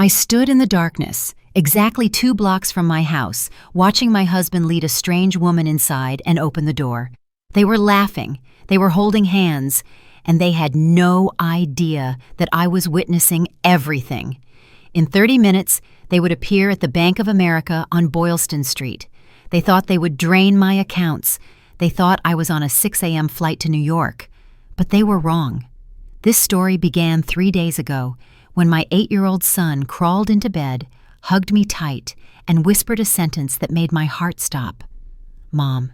I stood in the darkness, exactly 2 blocks from my house, watching my husband lead a strange woman inside and open the door. They were laughing, they were holding hands, and they had no idea that I was witnessing everything. In 30 minutes, they would appear at the Bank of America on Boylston Street. They thought they would drain my accounts. They thought I was on a 6 a.m. flight to New York. But they were wrong. This story began 3 days ago when my 8-year-old son crawled into bed, hugged me tight, and whispered a sentence that made my heart stop. "Mom,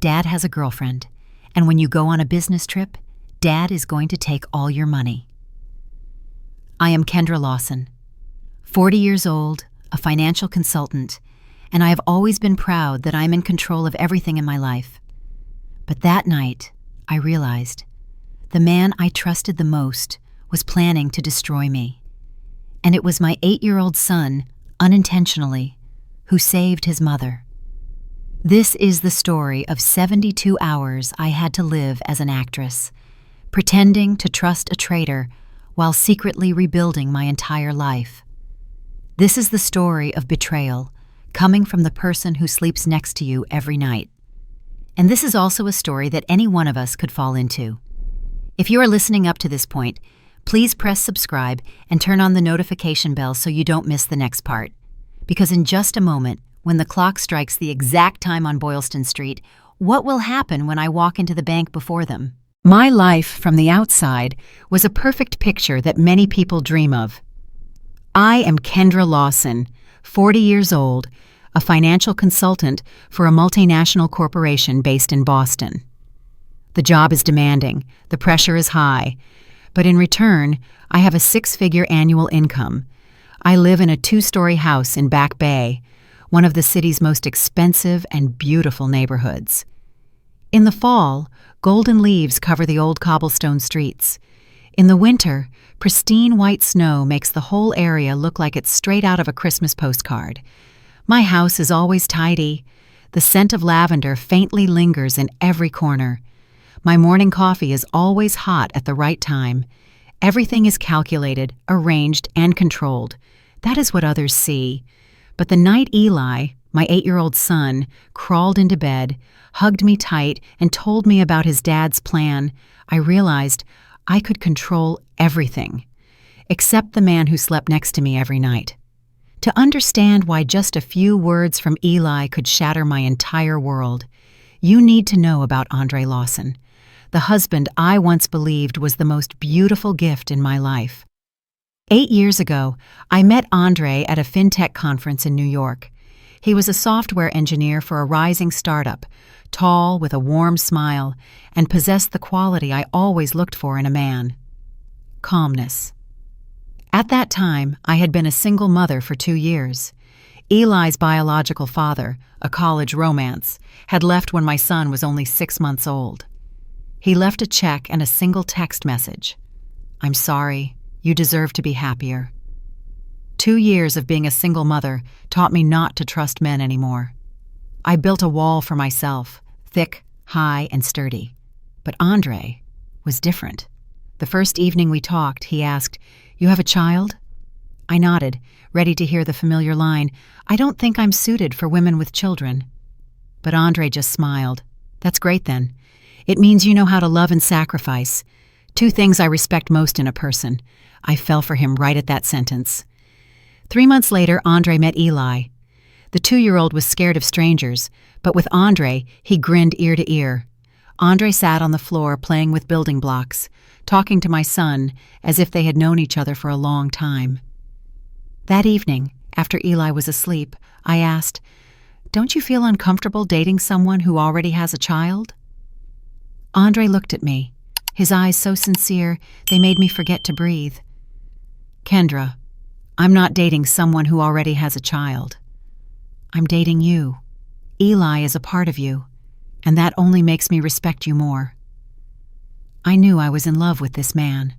Dad has a girlfriend, and when you go on a business trip, Dad is going to take all your money." I am Kendra Lawson, 40 years old, a financial consultant, and I have always been proud that I'm in control of everything in my life. But that night, I realized the man I trusted the most was planning to destroy me. And it was my 8-year-old son, unintentionally, who saved his mother. This is the story of 72 hours I had to live as an actress, pretending to trust a traitor while secretly rebuilding my entire life. This is the story of betrayal, coming from the person who sleeps next to you every night. And this is also a story that any one of us could fall into. If you are listening up to this point, please press subscribe and turn on the notification bell so you don't miss the next part. Because in just a moment, when the clock strikes the exact time on Boylston Street, what will happen when I walk into the bank before them? My life from the outside was a perfect picture that many people dream of. I am Kendra Lawson, 40 years old, a financial consultant for a multinational corporation based in Boston. The job is demanding, the pressure is high, but in return, I have a 6-figure annual income. I live in a 2-story house in Back Bay, one of the city's most expensive and beautiful neighborhoods. In the fall, golden leaves cover the old cobblestone streets. In the winter, pristine white snow makes the whole area look like it's straight out of a Christmas postcard. My house is always tidy. The scent of lavender faintly lingers in every corner. My morning coffee is always hot at the right time. Everything is calculated, arranged, and controlled. That is what others see. But the night Eli, my 8-year-old son, crawled into bed, hugged me tight, and told me about his dad's plan, I realized I could control everything, except the man who slept next to me every night. To understand why just a few words from Eli could shatter my entire world, you need to know about Andre Lawson, the husband I once believed was the most beautiful gift in my life. 8 years ago, I met Andre at a fintech conference in New York. He was a software engineer for a rising startup, tall with a warm smile, and possessed the quality I always looked for in a man: calmness. At that time, I had been a single mother for 2 years. Eli's biological father, a college romance, had left when my son was only 6 months old. He left a check and a single text message: "I'm sorry, you deserve to be happier." 2 years of being a single mother taught me not to trust men anymore. I built a wall for myself, thick, high, and sturdy. But Andre was different. The first evening we talked, he asked, "You have a child?" I nodded, ready to hear the familiar line, "I don't think I'm suited for women with children." But Andre just smiled. "That's great then. It means you know how to love and sacrifice. 2 things I respect most in a person." I fell for him right at that sentence. 3 months later, Andre met Eli. The 2-year-old was scared of strangers, but with Andre, he grinned ear to ear. Andre sat on the floor playing with building blocks, talking to my son as if they had known each other for a long time. That evening, after Eli was asleep, I asked, "Don't you feel uncomfortable dating someone who already has a child?" Andre looked at me, his eyes so sincere they made me forget to breathe. "Kendra, I'm not dating someone who already has a child. I'm dating you. Eli is a part of you, and that only makes me respect you more." I knew I was in love with this man.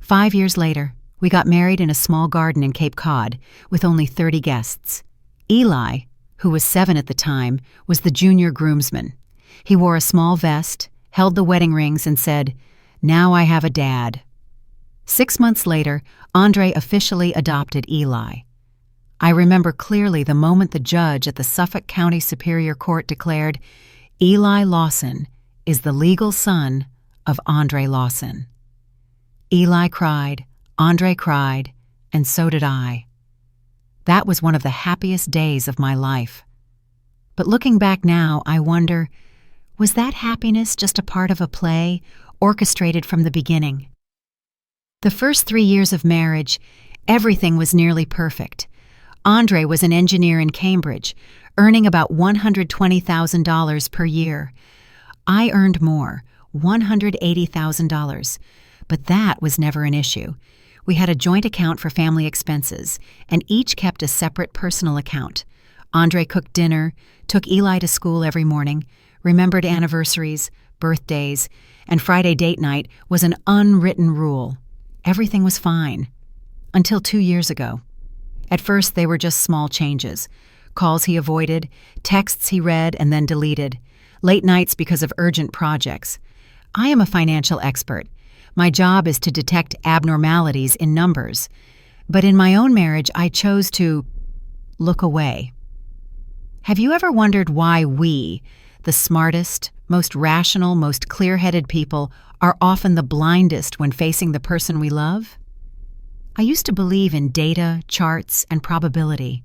5 years later, we got married in a small garden in Cape Cod with only 30 guests. Eli, who was 7 at the time, was the junior groomsman. He wore a small vest, held the wedding rings, and said, "Now I have a dad." 6 months later, Andre officially adopted Eli. I remember clearly the moment the judge at the Suffolk County Superior Court declared, Eli Lawson is the legal son of Andre Lawson. Eli cried, Andre cried, and so did I. That was one of the happiest days of my life. But looking back now, I wonder, was that happiness just a part of a play orchestrated from the beginning? The first 3 years of marriage, everything was nearly perfect. Andre was an engineer in Cambridge, earning about $120,000 per year. I earned more, $180,000, but that was never an issue. We had a joint account for family expenses, and each kept a separate personal account. Andre cooked dinner, took Eli to school every morning, remembered anniversaries, birthdays, and Friday date night was an unwritten rule. Everything was fine. Until 2 years ago. At first, they were just small changes. Calls he avoided, texts he read and then deleted, late nights because of urgent projects. I am a financial expert. My job is to detect abnormalities in numbers. But in my own marriage, I chose to look away. Have you ever wondered why we, the smartest, most rational, most clear-headed people, are often the blindest when facing the person we love? I used to believe in data, charts, and probability.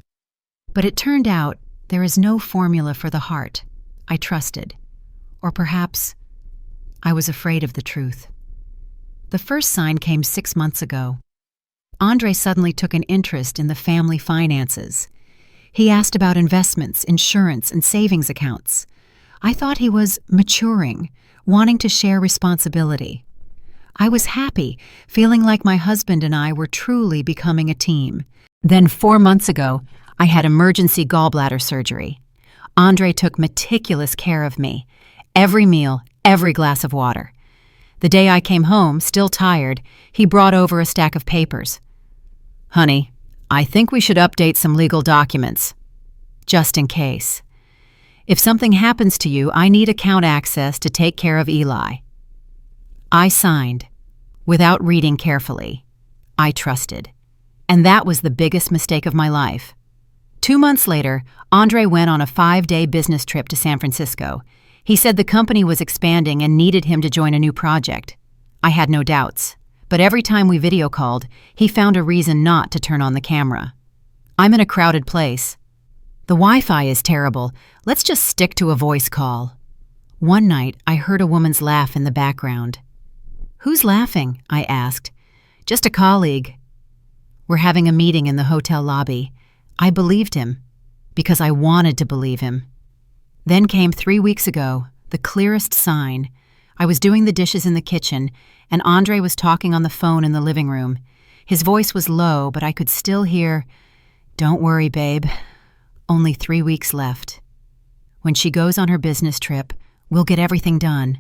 But it turned out there is no formula for the heart. I trusted. Or perhaps I was afraid of the truth. The first sign came 6 months ago. Andre suddenly took an interest in the family finances. He asked about investments, insurance, and savings accounts. I thought he was maturing, wanting to share responsibility. I was happy, feeling like my husband and I were truly becoming a team. Then 4 months ago, I had emergency gallbladder surgery. Andre took meticulous care of me. Every meal, every glass of water. The day I came home, still tired, he brought over a stack of papers. Honey, I think we should update some legal documents. Just in case. If something happens to you, I need account access to take care of Eli. I signed, without reading carefully. I trusted. And that was the biggest mistake of my life. 2 months later, Andre went on a 5-day business trip to San Francisco. He said the company was expanding and needed him to join a new project. I had no doubts. But every time we video called, he found a reason not to turn on the camera. I'm in a crowded place. The Wi-Fi is terrible. Let's just stick to a voice call. One night, I heard a woman's laugh in the background. Who's laughing? I asked. Just a colleague. We're having a meeting in the hotel lobby. I believed him, because I wanted to believe him. Then came 3 weeks ago, the clearest sign. I was doing the dishes in the kitchen, and Andre was talking on the phone in the living room. His voice was low, but I could still hear, "Don't worry, babe. Only 3 weeks left. When she goes on her business trip, we'll get everything done."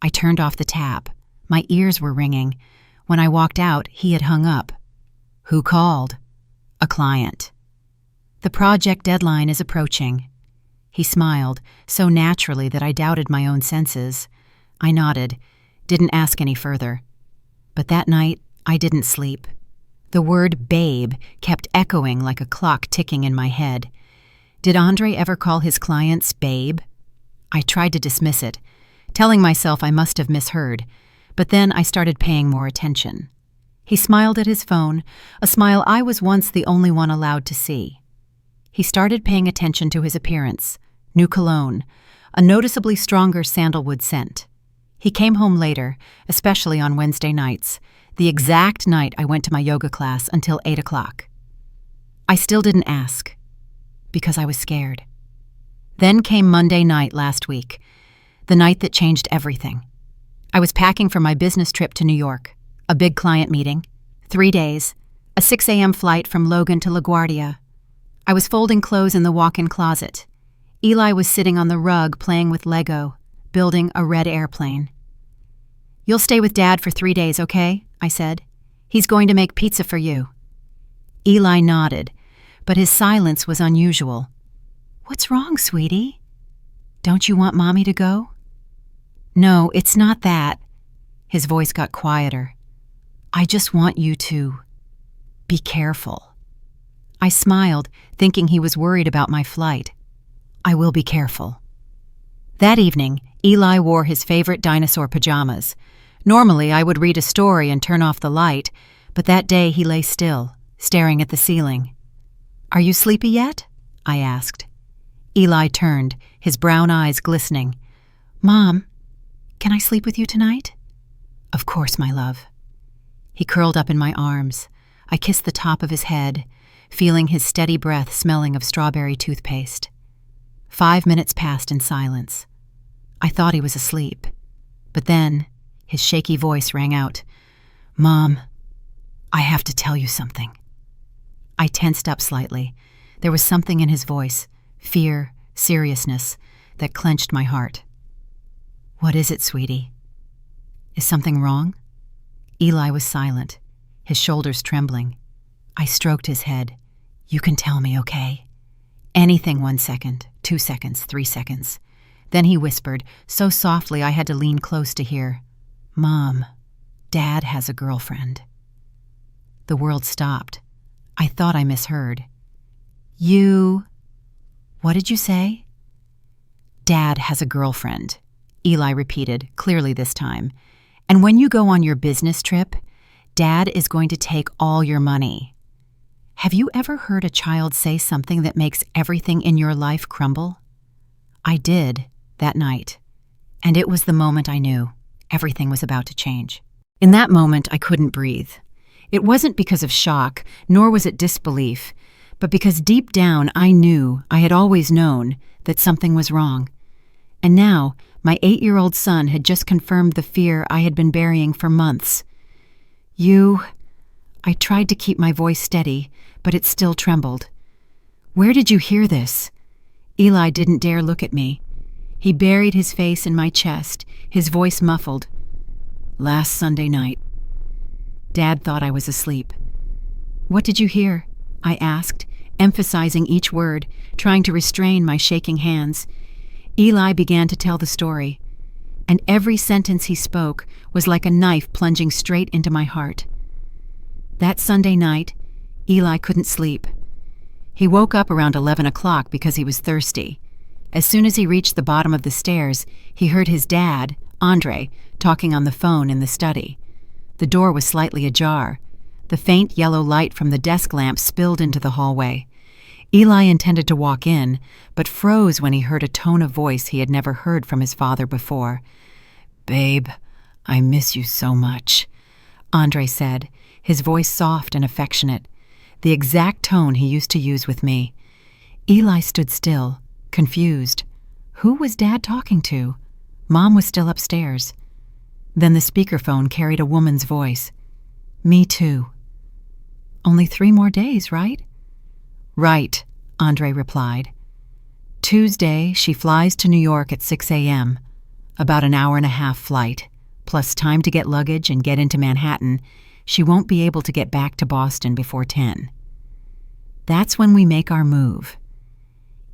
I turned off the tap. My ears were ringing. When I walked out, he had hung up. Who called? A client. The project deadline is approaching. He smiled, so naturally that I doubted my own senses. I nodded, didn't ask any further. But that night, I didn't sleep. The word babe kept echoing like a clock ticking in my head. Did Andre ever call his clients babe? I tried to dismiss it, telling myself I must have misheard, but then I started paying more attention. He smiled at his phone, a smile I was once the only one allowed to see. He started paying attention to his appearance, new cologne, a noticeably stronger sandalwood scent. He came home later, especially on Wednesday nights, the exact night I went to my yoga class until 8 o'clock. I still didn't ask, because I was scared. Then came Monday night last week, the night that changed everything. I was packing for my business trip to New York, a big client meeting, 3 days, a 6 a.m. flight from Logan to LaGuardia. I was folding clothes in the walk-in closet. Eli was sitting on the rug playing with Lego, building a red airplane. "You'll stay with Dad for 3 days, okay?" I said. "He's going to make pizza for you." Eli nodded, but his silence was unusual. "What's wrong, sweetie? Don't you want Mommy to go?" "No, it's not that." His voice got quieter. I just want you to be careful. I smiled, thinking he was worried about my flight. I will be careful. That evening, Eli wore his favorite dinosaur pajamas. Normally, I would read a story and turn off the light, but that day he lay still, staring at the ceiling. "Are you sleepy yet?" I asked. Eli turned, his brown eyes glistening. "Mom, can I sleep with you tonight?" "Of course, my love." He curled up in my arms. I kissed the top of his head, feeling his steady breath smelling of strawberry toothpaste. 5 minutes passed in silence. I thought he was asleep. But then, his shaky voice rang out, "Mom, I have to tell you something." I tensed up slightly. There was something in his voice, fear, seriousness, that clenched my heart. "What is it, sweetie? Is something wrong?" Eli was silent, his shoulders trembling. I stroked his head. "You can tell me, okay?" "Anything. 1 second, 2 seconds, 3 seconds." Then he whispered, so softly I had to lean close to hear, "Mom, Dad has a girlfriend." The world stopped. I thought I misheard. "You... what did you say?" "Dad has a girlfriend," Eli repeated, clearly this time. "And when you go on your business trip, Dad is going to take all your money." Have you ever heard a child say something that makes everything in your life crumble? I did, that night. And it was the moment I knew everything was about to change. In that moment, I couldn't breathe. It wasn't because of shock, nor was it disbelief, but because deep down I knew, I had always known, that something was wrong. And now, my 8-year-old son had just confirmed the fear I had been burying for months. I tried to keep my voice steady, but it still trembled. "Where did you hear this?" Eli didn't dare look at me. He buried his face in my chest, his voice muffled. "Last Sunday night." Dad thought I was asleep. "What did you hear?" I asked, emphasizing each word, trying to restrain my shaking hands. Eli began to tell the story, and every sentence he spoke was like a knife plunging straight into my heart. That Sunday night, Eli couldn't sleep. He woke up around 11 o'clock because he was thirsty. As soon as he reached the bottom of the stairs, he heard his dad, Andre, talking on the phone in the study. The door was slightly ajar. The faint yellow light from the desk lamp spilled into the hallway. Eli intended to walk in, but froze when he heard a tone of voice he had never heard from his father before. "Babe, I miss you so much," Andre said, his voice soft and affectionate, the exact tone he used to use with me. Eli stood still, confused. Who was Dad talking to? Mom was still upstairs. Then the speakerphone carried a woman's voice. "Me too." "Only 3 more days, right?" "Right," Andre replied. "Tuesday, she flies to New York at 6 a.m., about an hour-and-a-half flight, plus time to get luggage and get into Manhattan. She won't be able to get back to Boston before 10. That's when we make our move."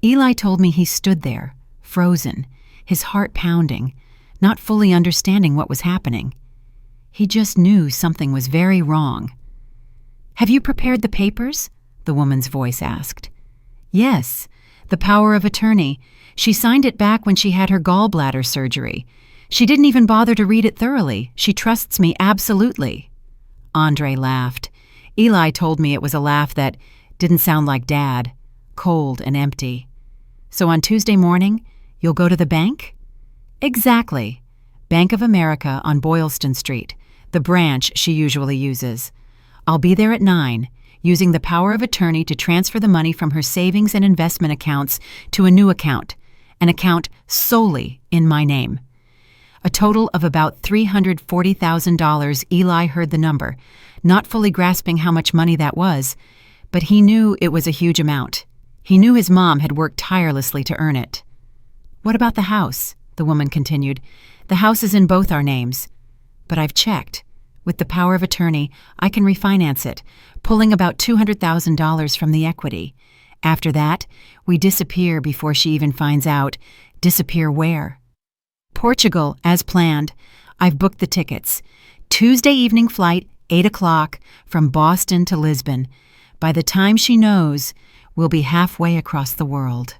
Eli told me he stood there, frozen, his heart pounding, not fully understanding what was happening. He just knew something was very wrong. "Have you prepared the papers?" the woman's voice asked. "Yes, the power of attorney. She signed it back when she had her gallbladder surgery. She didn't even bother to read it thoroughly. She trusts me absolutely." Andre laughed. Eli told me it was a laugh that didn't sound like Dad, cold and empty. "So on Tuesday morning, you'll go to the bank?" "Exactly. Bank of America on Boylston Street, the branch she usually uses. I'll be there at 9, using the power of attorney to transfer the money from her savings and investment accounts to a new account, an account solely in my name. A total of about $340,000. Eli heard the number, not fully grasping how much money that was, but he knew it was a huge amount. He knew his mom had worked tirelessly to earn it. "What about the house?" the woman continued. "The house is in both our names. But I've checked. With the power of attorney, I can refinance it, pulling about $200,000 from the equity. After that, we disappear before she even finds out. Disappear where?" "Portugal, as planned. I've booked the tickets. Tuesday evening flight, 8 o'clock, from Boston to Lisbon. By the time she knows, we'll be halfway across the world."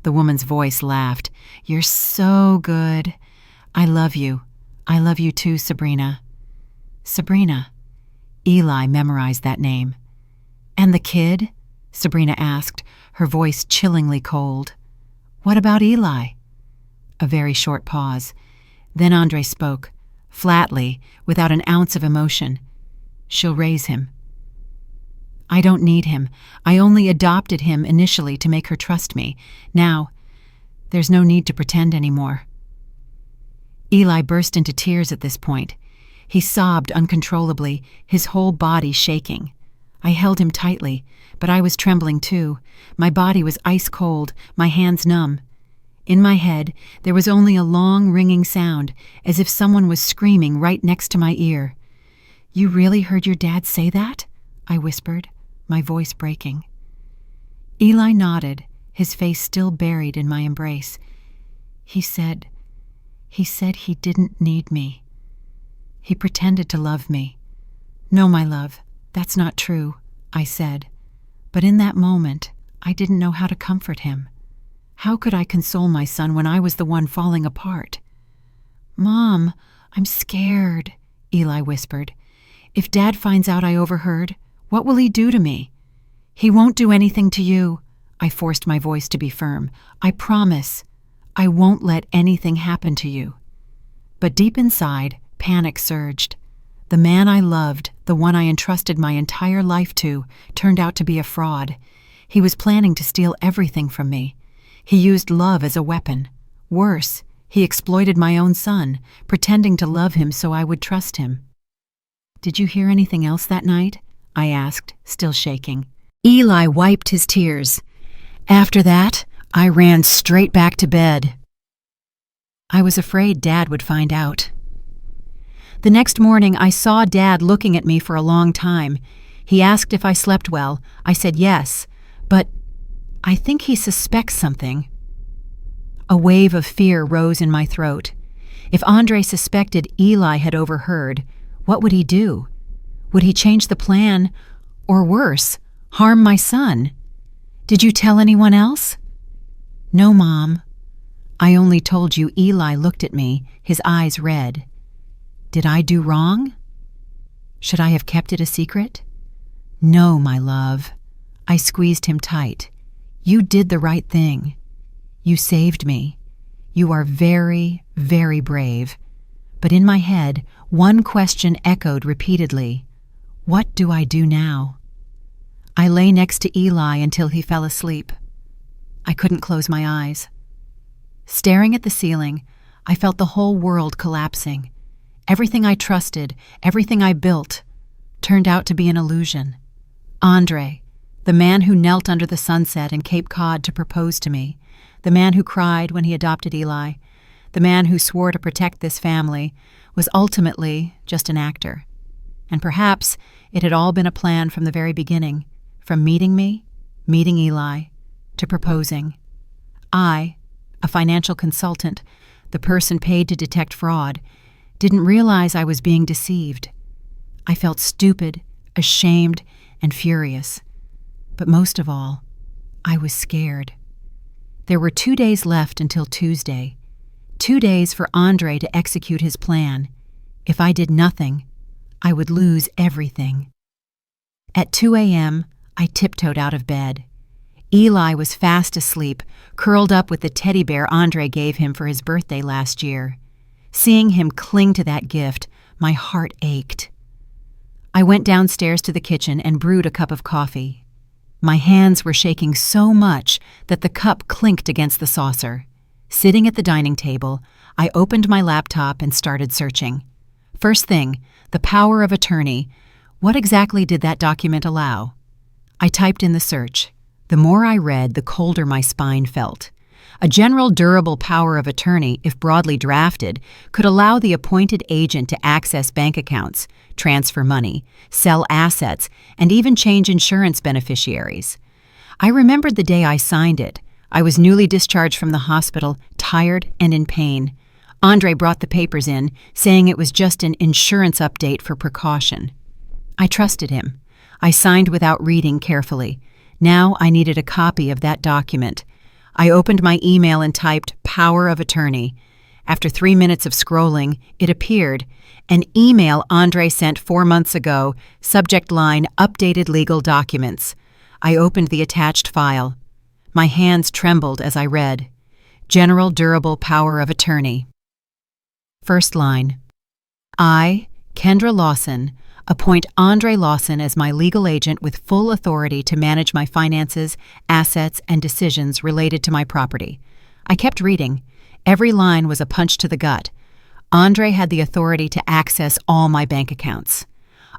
The woman's voice laughed. "You're so good. I love you. I love you too, Sabrina." Sabrina. Eli memorized that name. "And the kid?" Sabrina asked, her voice chillingly cold. "What about Eli?" A very short pause. Then Andre spoke, flatly, without an ounce of emotion. "She'll raise him." "I don't need him. I only adopted him initially to make her trust me. Now, there's no need to pretend anymore." Eli burst into tears at this point. He sobbed uncontrollably, his whole body shaking. I held him tightly, but I was trembling too. My body was ice cold, my hands numb. In my head, there was only a long, ringing sound, as if someone was screaming right next to my ear. "You really heard your dad say that?" I whispered, my voice breaking. Eli nodded, his face still buried in my embrace. He said he didn't need me. He pretended to love me. "No, my love, that's not true," I said. But in that moment, I didn't know how to comfort him. How could I console my son when I was the one falling apart? "Mom, I'm scared," Eli whispered. "If Dad finds out I overheard, what will he do to me?" "He won't do anything to you." I forced my voice to be firm. "I promise. I won't let anything happen to you." But deep inside, panic surged. The man I loved, the one I entrusted my entire life to, turned out to be a fraud. He was planning to steal everything from me. He used love as a weapon. Worse, he exploited my own son, pretending to love him so I would trust him. "Did you hear anything else that night?" I asked, still shaking. Eli wiped his tears. "After that, I ran straight back to bed. I was afraid Dad would find out." The next morning, I saw Dad looking at me for a long time. He asked if I slept well. I said yes, but I think he suspects something. A wave of fear rose in my throat. If Andre suspected Eli had overheard, what would he do? Would he change the plan, or worse, harm my son? "Did you tell anyone else?" "No, Mom. I only told you." Eli looked at me, his eyes red. "Did I do wrong? Should I have kept it a secret?" "No, my love." I squeezed him tight. "You did the right thing. You saved me. You are very, very brave." But in my head, one question echoed repeatedly. What do I do now? I lay next to Eli until he fell asleep. I couldn't close my eyes. Staring at the ceiling, I felt the whole world collapsing. Everything I trusted, everything I built, turned out to be an illusion. Andre, the man who knelt under the sunset in Cape Cod to propose to me, the man who cried when he adopted Eli, the man who swore to protect this family, was ultimately just an actor. And perhaps it had all been a plan from the very beginning, from meeting me, meeting Eli, to proposing. I, a financial consultant, the person paid to detect fraud, didn't realize I was being deceived. I felt stupid, ashamed, and furious. But most of all, I was scared. There were 2 days left until Tuesday. 2 days for Andre to execute his plan. If I did nothing, I would lose everything. At 2 a.m., I tiptoed out of bed. Eli was fast asleep, curled up with the teddy bear Andre gave him for his birthday last year. Seeing him cling to that gift, my heart ached. I went downstairs to the kitchen and brewed a cup of coffee. My hands were shaking so much that the cup clinked against the saucer. Sitting at the dining table, I opened my laptop and started searching. First thing, the power of attorney. What exactly did that document allow? I typed in the search. The more I read, the colder my spine felt. A general durable power of attorney, if broadly drafted, could allow the appointed agent to access bank accounts, transfer money, sell assets, and even change insurance beneficiaries. I remembered the day I signed it. I was newly discharged from the hospital, tired and in pain. Andre brought the papers in, saying it was just an insurance update for precaution. I trusted him. I signed without reading carefully. Now I needed a copy of that document. I opened my email and typed "power of attorney." After 3 minutes of scrolling, it appeared. An email Andre sent 4 months ago, subject line "updated legal documents." I opened the attached file. My hands trembled as I read. General Durable Power of Attorney. First line. I, Kendra Lawson, appoint Andre Lawson as my legal agent with full authority to manage my finances, assets, and decisions related to my property. I kept reading. Every line was a punch to the gut. Andre had the authority to access all my bank accounts.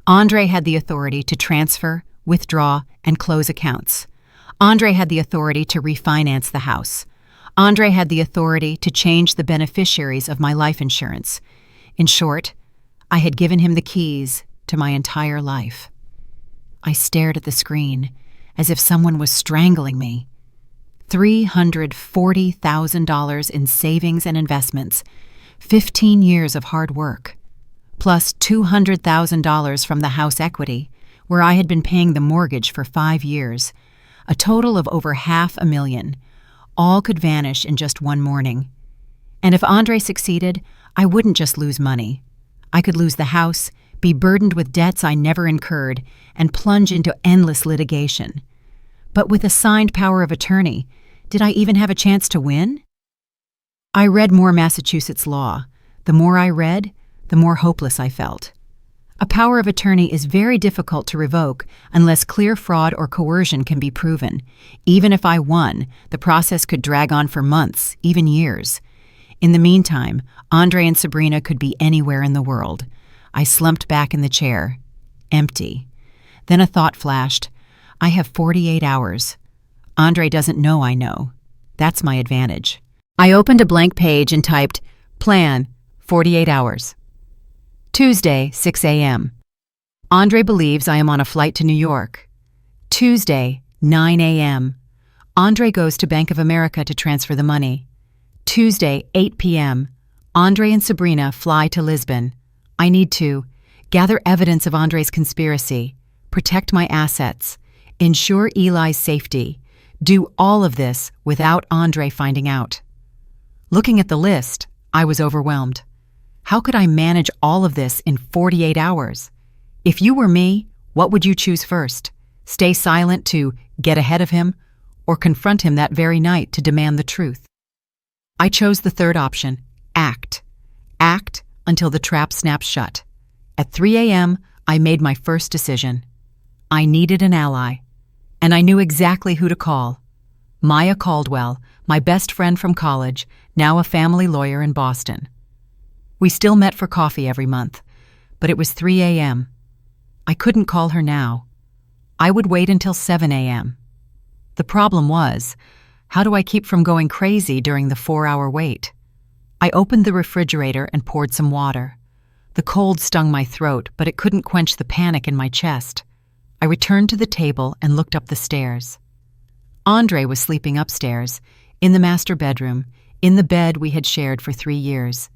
Andre had the authority to transfer, withdraw, and close accounts. Andre had the authority to refinance the house. Andre had the authority to change the beneficiaries of my life insurance. In short, I had given him the keys to my entire life. I stared at the screen as if someone was strangling me. $340,000 in savings and investments, 15 years of hard work, plus $200,000 from the house equity, where I had been paying the mortgage for 5 years, a total of over $500,000. All could vanish in just one morning. And if Andre succeeded, I wouldn't just lose money. I could lose the house, be burdened with debts I never incurred, and plunge into endless litigation. But with a signed power of attorney, did I even have a chance to win? I read more Massachusetts law. The more I read, the more hopeless I felt. A power of attorney is very difficult to revoke unless clear fraud or coercion can be proven. Even if I won, the process could drag on for months, even years. In the meantime, Andre and Sabrina could be anywhere in the world. I slumped back in the chair. Empty. Then a thought flashed. I have 48 hours. Andre doesn't know I know. That's my advantage. I opened a blank page and typed, "Plan, 48 hours. Tuesday, 6 a.m. Andre believes I am on a flight to New York. Tuesday, 9 a.m. Andre goes to Bank of America to transfer the money. Tuesday, 8 p.m. Andre and Sabrina fly to Lisbon. I need to gather evidence of Andre's conspiracy, protect my assets, ensure Eli's safety, do all of this without Andre finding out. Looking at the list, I was overwhelmed. How could I manage all of this in 48 hours? If you were me, what would you choose first? Stay silent to get ahead of him, or confront him that very night to demand the truth? I chose the third option, act. Act until the trap snaps shut. At 3 a.m., I made my first decision. I needed an ally, and I knew exactly who to call. Maya Caldwell, my best friend from college, now a family lawyer in Boston. We still met for coffee every month, but it was 3 a.m. I couldn't call her now. I would wait until 7 a.m. The problem was, how do I keep from going crazy during the 4-hour wait? I opened the refrigerator and poured some water. The cold stung my throat, but it couldn't quench the panic in my chest. I returned to the table and looked up the stairs. Andre was sleeping upstairs, in the master bedroom, in the bed we had shared for 3 years.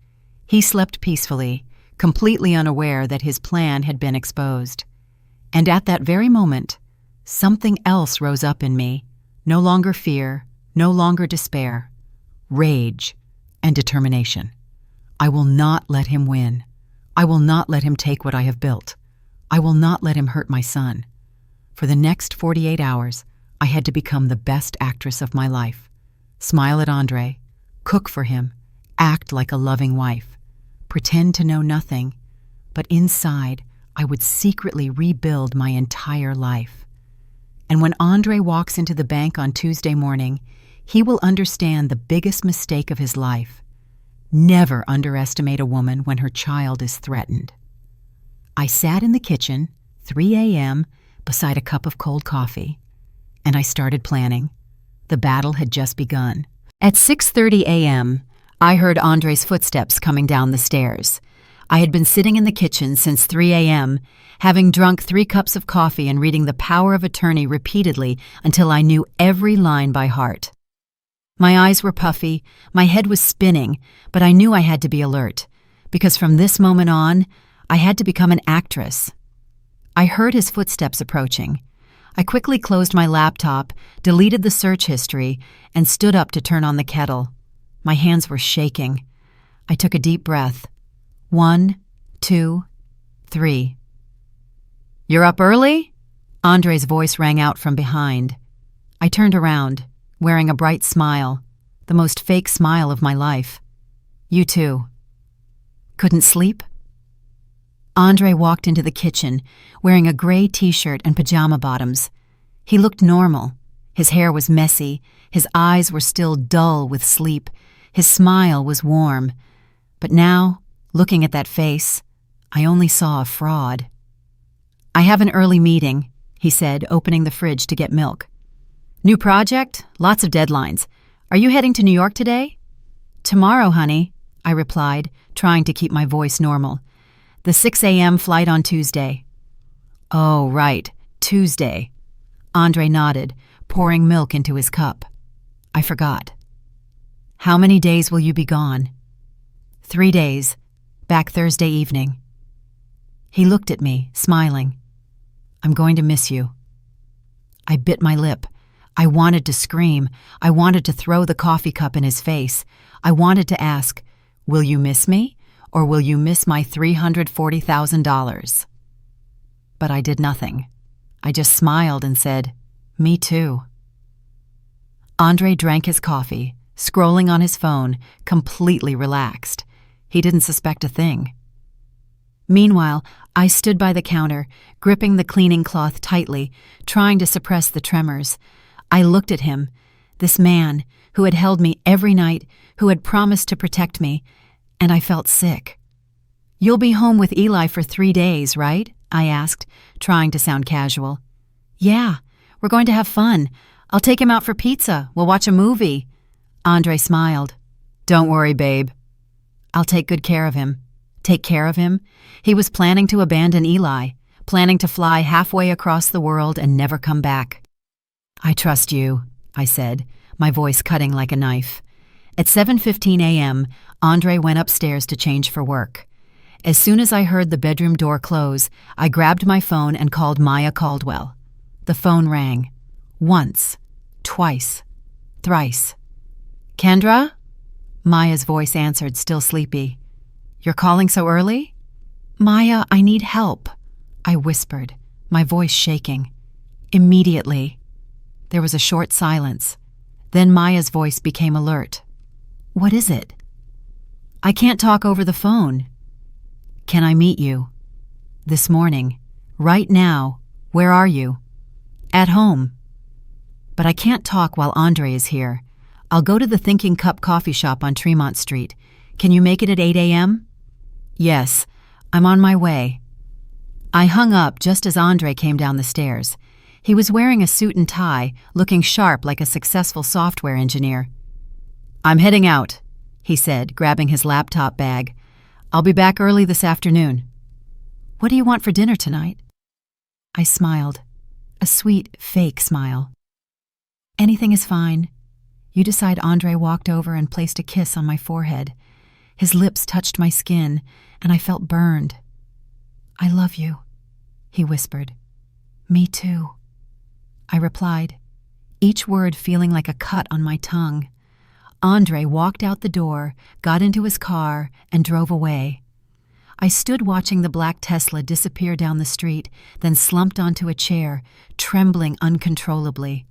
He slept peacefully, completely unaware that his plan had been exposed. And at that very moment, something else rose up in me. No longer fear, no longer despair. Rage and determination. I will not let him win. I will not let him take what I have built. I will not let him hurt my son. For the next 48 hours, I had to become the best actress of my life. Smile at Andre, cook for him, act like a loving wife. Pretend to know nothing, but inside, I would secretly rebuild my entire life. And when Andre walks into the bank on Tuesday morning, he will understand the biggest mistake of his life. Never underestimate a woman when her child is threatened. I sat in the kitchen, 3 a.m., beside a cup of cold coffee, and I started planning. The battle had just begun. At 6:30 a.m., I heard Andre's footsteps coming down the stairs. I had been sitting in the kitchen since 3 a.m., having drunk 3 cups of coffee and reading The Power of Attorney repeatedly until I knew every line by heart. My eyes were puffy, my head was spinning, but I knew I had to be alert, because from this moment on, I had to become an actress. I heard his footsteps approaching. I quickly closed my laptop, deleted the search history, and stood up to turn on the kettle. My hands were shaking. I took a deep breath. 1, 2, 3. "You're up early?" Andre's voice rang out from behind. I turned around, wearing a bright smile, the most fake smile of my life. "You too." "Couldn't sleep?" Andre walked into the kitchen, wearing a gray t-shirt and pajama bottoms. He looked normal. His hair was messy, his eyes were still dull with sleep, his smile was warm. But now, looking at that face, I only saw a fraud. "I have an early meeting," he said, opening the fridge to get milk. "New project? Lots of deadlines. Are you heading to New York today?" "Tomorrow, honey," I replied, trying to keep my voice normal. "The 6 a.m. flight on Tuesday." "Oh, right, Tuesday." Andre nodded, pouring milk into his cup. "I forgot." "How many days will you be gone?" 3 days, back Thursday evening." He looked at me, smiling. "I'm going to miss you." I bit my lip. I wanted to scream. I wanted to throw the coffee cup in his face. I wanted to ask, "Will you miss me, or will you miss my $340,000? But I did nothing. I just smiled and said, "Me too." Andre drank his coffee, scrolling on his phone, completely relaxed. He didn't suspect a thing. Meanwhile, I stood by the counter, gripping the cleaning cloth tightly, trying to suppress the tremors. I looked at him, this man who had held me every night, who had promised to protect me, and I felt sick. "You'll be home with Eli for 3 days, right?" I asked, trying to sound casual. "Yeah, we're going to have fun. I'll take him out for pizza. We'll watch a movie." Andre smiled. "Don't worry, babe. I'll take good care of him." Take care of him? He was planning to abandon Eli, planning to fly halfway across the world and never come back. "I trust you," I said, my voice cutting like a knife. At 7:15 a.m., Andre went upstairs to change for work. As soon as I heard the bedroom door close, I grabbed my phone and called Maya Caldwell. The phone rang. Once, twice, thrice. "Kendra?" Maya's voice answered, still sleepy. "You're calling so early?" "Maya, I need help," I whispered, my voice shaking. "Immediately." There was a short silence. Then Maya's voice became alert. "What is it?" "I can't talk over the phone." "Can I meet you?" "This morning. Right now. Where are you?" "At home." "But I can't talk while Andre is here. I'll go to the Thinking Cup coffee shop on Tremont Street. Can you make it at 8 a.m.? "Yes, I'm on my way." I hung up just as Andre came down the stairs. He was wearing a suit and tie, looking sharp like a successful software engineer. "I'm heading out," he said, grabbing his laptop bag. "I'll be back early this afternoon." "What do you want for dinner tonight?" I smiled, a sweet, fake smile. "Anything is fine." You decide. Andre walked over and placed a kiss on my forehead. His lips touched my skin, and I felt burned. "I love you," he whispered. "Me too," I replied, each word feeling like a cut on my tongue. Andre walked out the door, got into his car, and drove away. I stood watching the black Tesla disappear down the street, then slumped onto a chair, trembling uncontrollably.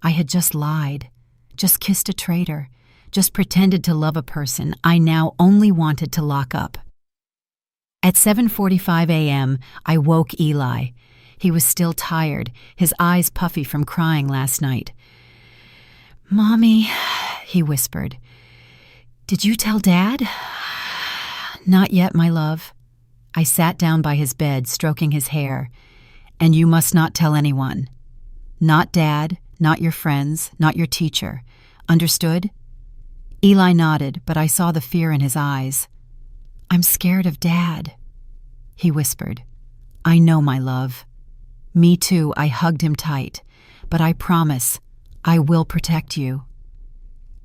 I had just lied, just kissed a traitor, just pretended to love a person I now only wanted to lock up. At 7:45 a.m., I woke Eli. He was still tired, his eyes puffy from crying last night. "Mommy," he whispered. "Did you tell Dad?" "Not yet, my love." I sat down by his bed, stroking his hair. "And you must not tell anyone. Not Dad, not your friends, not your teacher. Understood?" Eli nodded, but I saw the fear in his eyes. "I'm scared of Dad," he whispered. "I know, my love." Me too. I hugged him tight. "But I promise, I will protect you.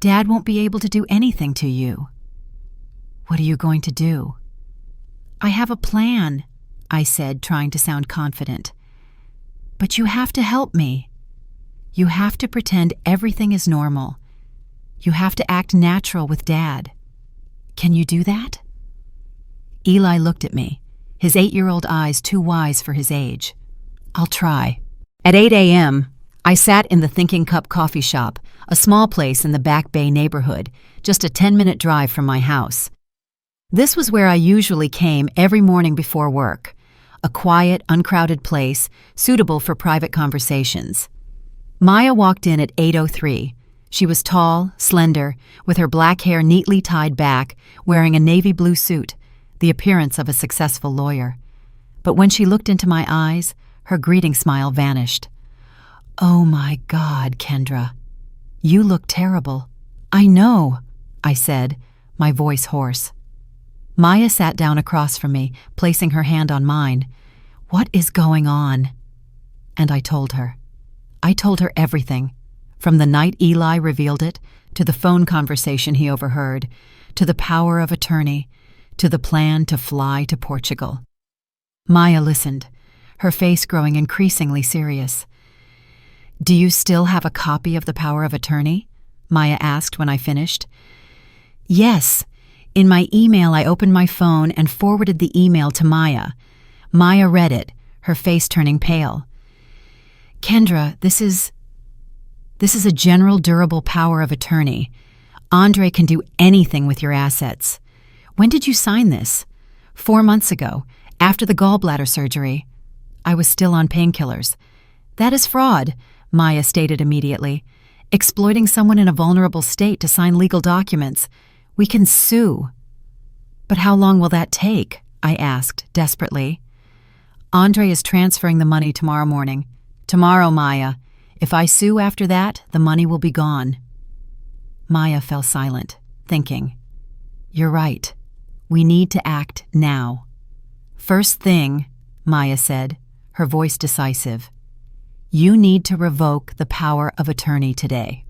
Dad won't be able to do anything to you." "What are you going to do?" "I have a plan," I said, trying to sound confident. But you have to help me. You have to pretend everything is normal. You have to act natural with Dad. Can you do that? Eli looked at me, his 8-year-old eyes too wise for his age. I'll try. At 8 a.m., I sat in the Thinking Cup coffee shop, a small place in the Back Bay neighborhood, just a 10-minute drive from my house. This was where I usually came every morning before work, a quiet, uncrowded place suitable for private conversations. Maya walked in at 8:03. She was tall, slender, with her black hair neatly tied back, wearing a navy blue suit, the appearance of a successful lawyer. But when she looked into my eyes, her greeting smile vanished. "Oh my God, Kendra. You look terrible." "I know," I said, my voice hoarse. Maya sat down across from me, placing her hand on mine. "What is going on?" And I told her. I told her everything, from the night Eli revealed it, to the phone conversation he overheard, to the power of attorney, to the plan to fly to Portugal. Maya listened, her face growing increasingly serious. "Do you still have a copy of the power of attorney?" Maya asked when I finished. "Yes. In my email, I opened my phone and forwarded the email to Maya. Maya read it, her face turning pale. "Kendra, this is a general durable power of attorney. Andre can do anything with your assets. When did you sign this?" 4 months ago, after the gallbladder surgery. I was still on painkillers. "That is fraud," Maya stated immediately. "Exploiting someone in a vulnerable state to sign legal documents. We can sue." "But how long will that take?" I asked, desperately. "Andre is transferring the money tomorrow morning. Tomorrow, Maya. If I sue after that, the money will be gone." Maya fell silent, thinking. "You're right. We need to act now." "First thing," Maya said, her voice decisive, "you need to revoke the power of attorney today.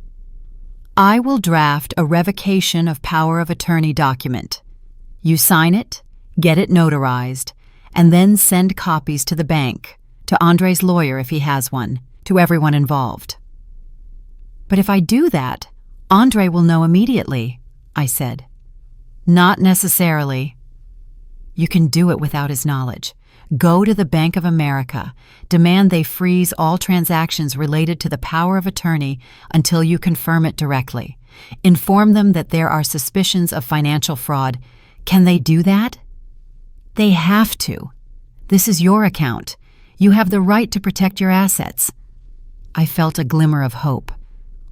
I will draft a revocation of power of attorney document. You sign it, get it notarized, and then send copies to the bank, to Andre's lawyer if he has one, to everyone involved." "But if I do that, Andre will know immediately," I said. "Not necessarily. You can do it without his knowledge. Go to the Bank of America, demand they freeze all transactions related to the power of attorney until you confirm it directly. Inform them that there are suspicions of financial fraud. Can they do that?" "They have to. This is your account. You have the right to protect your assets." I felt a glimmer of hope.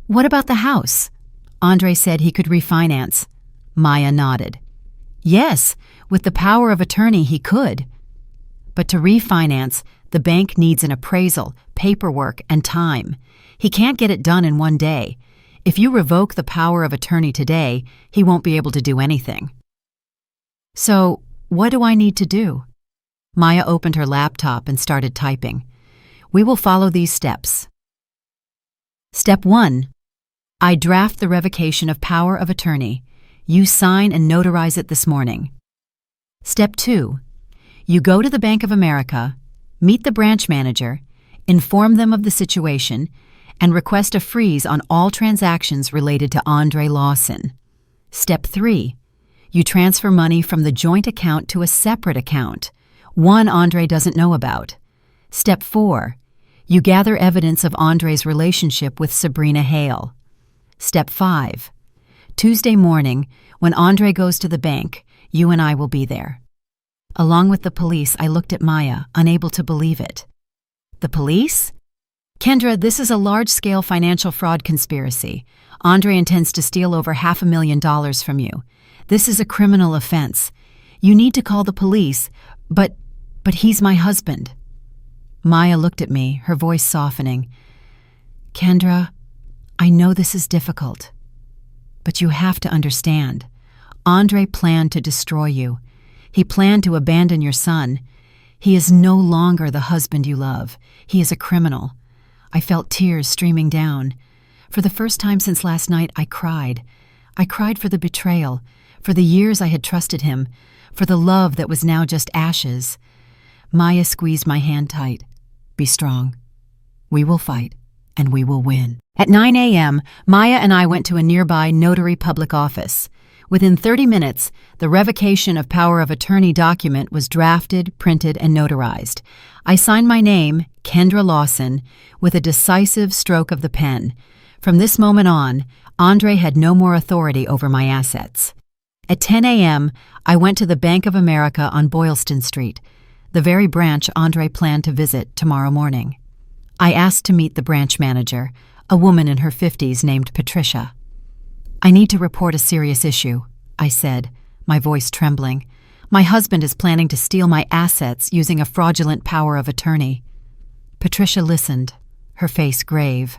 "What about the house?" Andre said he could refinance. Maya nodded. "Yes, with the power of attorney he could. But to refinance, the bank needs an appraisal, paperwork, and time. He can't get it done in one day. If you revoke the power of attorney today, he won't be able to do anything." "So, what do I need to do?" Maya opened her laptop and started typing. "We will follow these steps. Step 1. I draft the revocation of power of attorney. You sign and notarize it this morning. Step 2. You go to the Bank of America, meet the branch manager, inform them of the situation, and request a freeze on all transactions related to Andre Lawson. Step 3. You transfer money from the joint account to a separate account, one Andre doesn't know about. Step 4. You gather evidence of Andre's relationship with Sabrina Hale. Step 5. Tuesday morning, when Andre goes to the bank, you and I will be there." Along with the police, I looked at Maya, unable to believe it. "The police?" "Kendra, this is a large-scale financial fraud conspiracy. Andre intends to steal over $500,000 from you. This is a criminal offense. You need to call the police, but he's my husband." Maya looked at me, her voice softening. "Kendra, I know this is difficult, but you have to understand. Andre planned to destroy you. He planned to abandon your son. He is no longer the husband you love. He is a criminal." I felt tears streaming down. For the first time since last night, I cried. I cried for the betrayal, for the years I had trusted him, for the love that was now just ashes. Maya squeezed my hand tight. "Be strong. We will fight, and we will win." At 9 a.m., Maya and I went to a nearby notary public office. Within 30 minutes, the revocation of power of attorney document was drafted, printed, and notarized. I signed my name, Kendra Lawson, with a decisive stroke of the pen. From this moment on, Andre had no more authority over my assets. At 10 a.m., I went to the Bank of America on Boylston Street, the very branch Andre planned to visit tomorrow morning. I asked to meet the branch manager, a woman in her 50s named Patricia. "I need to report a serious issue," I said, my voice trembling. "My husband is planning to steal my assets using a fraudulent power of attorney." Patricia listened, her face grave.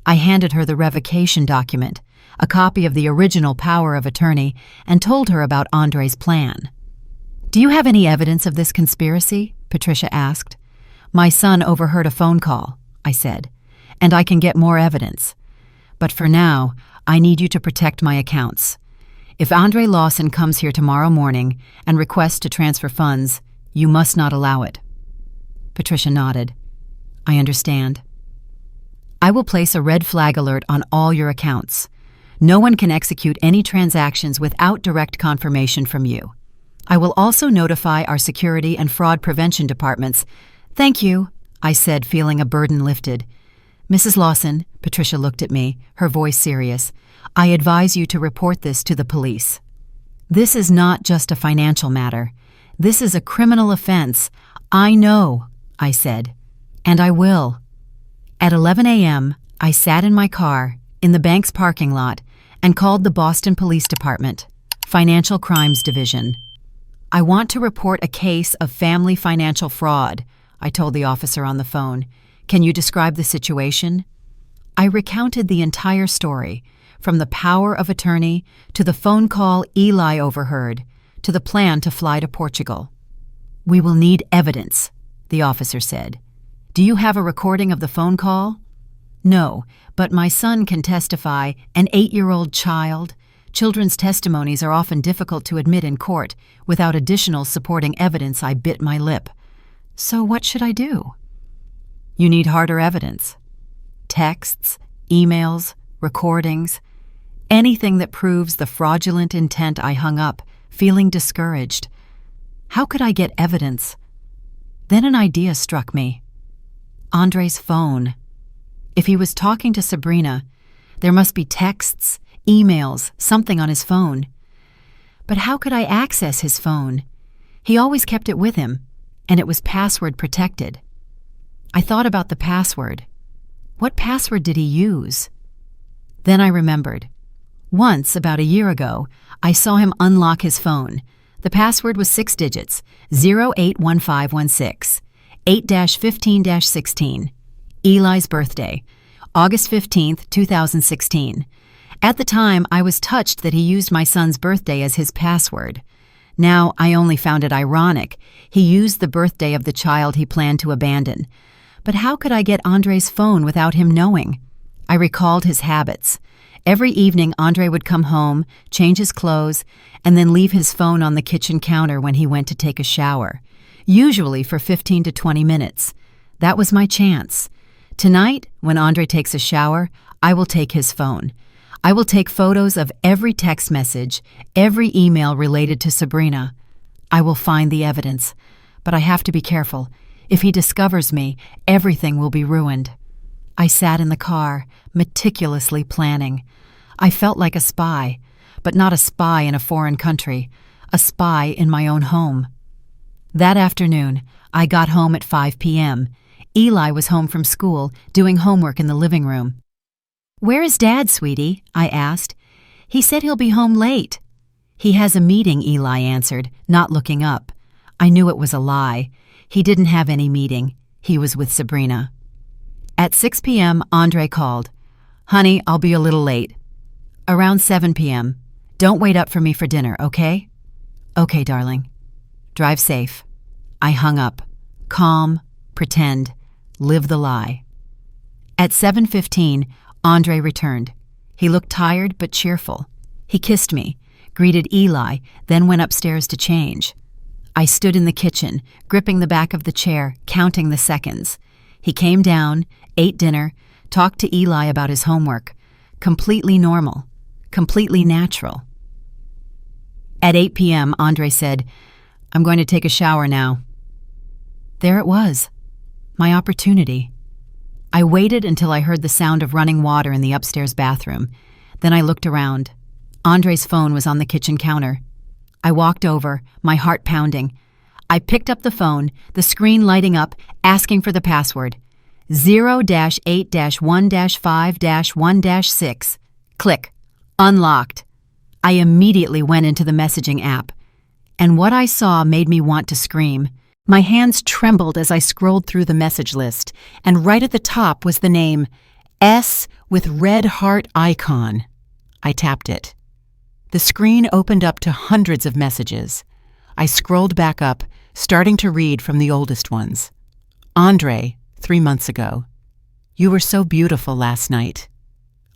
I handed her the revocation document, a copy of the original power of attorney, and told her about Andre's plan. "Do you have any evidence of this conspiracy?" Patricia asked. "My son overheard a phone call," I said, "and I can get more evidence. But for now, I need you to protect my accounts. If Andre Lawson comes here tomorrow morning and requests to transfer funds, you must not allow it." Patricia nodded. "I understand. I will place a red flag alert on all your accounts. No one can execute any transactions without direct confirmation from you. I will also notify our security and fraud prevention departments." "Thank you," I said, feeling a burden lifted. "Mrs. Lawson," Patricia looked at me, her voice serious, "I advise you to report this to the police. This is not just a financial matter. This is a criminal offense." "I know," I said, "and I will." At 11 a.m., I sat in my car in the bank's parking lot and called the Boston Police Department, Financial Crimes Division. "I want to report a case of family financial fraud," I told the officer on the phone. "Can you describe the situation?" I recounted the entire story, from the power of attorney to the phone call Eli overheard to the plan to fly to Portugal. "We will need evidence," the officer said. "Do you have a recording of the phone call?" "No, but my son can testify, an 8-year-old child. Children's testimonies are often difficult to admit in court. Without additional supporting evidence, I bit my lip. So what should I do?" "You need harder evidence. Texts, emails, recordings, anything that proves the fraudulent intent." I hung up, feeling discouraged. How could I get evidence? Then an idea struck me. Andre's phone. If he was talking to Sabrina, there must be texts, emails, something on his phone. But how could I access his phone? He always kept it with him, and it was password protected. I thought about the password. What password did he use? Then I remembered. Once, about a year ago, I saw him unlock his phone. The password was 6 digits, 081516, 8-15-16. Eli's birthday, August 15th, 2016. At the time, I was touched that he used my son's birthday as his password. Now, I only found it ironic. He used the birthday of the child he planned to abandon. But how could I get Andre's phone without him knowing? I recalled his habits. Every evening, Andre would come home, change his clothes, and then leave his phone on the kitchen counter when he went to take a shower, usually for 15 to 20 minutes. That was my chance. Tonight, when Andre takes a shower, I will take his phone. I will take photos of every text message, every email related to Sabrina. I will find the evidence, but I have to be careful. If he discovers me, everything will be ruined. I sat in the car, meticulously planning. I felt like a spy, but not a spy in a foreign country, a spy in my own home. That afternoon, I got home at 5 p.m. Eli was home from school, doing homework in the living room. "Where is Dad, sweetie?" I asked. "He said he'll be home late." "He has a meeting," Eli answered, not looking up. I knew it was a lie. He didn't have any meeting. He was with Sabrina. At 6 p.m., Andre called. "Honey, I'll be a little late." Around 7 p.m., "Don't wait up for me for dinner, okay?" "Okay, darling." "Drive safe." I hung up. Calm, pretend, live the lie. At 7:15, Andre returned. He looked tired but cheerful. He kissed me, greeted Eli, then went upstairs to change. I stood in the kitchen, gripping the back of the chair, counting the seconds. He came down, ate dinner, talked to Eli about his homework. Completely normal, completely natural. At 8 p.m., Andre said, "I'm going to take a shower now." There it was, my opportunity. I waited until I heard the sound of running water in the upstairs bathroom. Then I looked around. Andre's phone was on the kitchen counter. I walked over, my heart pounding. I picked up the phone, the screen lighting up, asking for the password. 0-8-1-5-1-6. Click. Unlocked. I immediately went into the messaging app. And what I saw made me want to scream. My hands trembled as I scrolled through the message list, and right at the top was the name, S with red heart icon. I tapped it. The screen opened up to hundreds of messages. I scrolled back up, starting to read from the oldest ones. Andre, 3 months ago. You were so beautiful last night.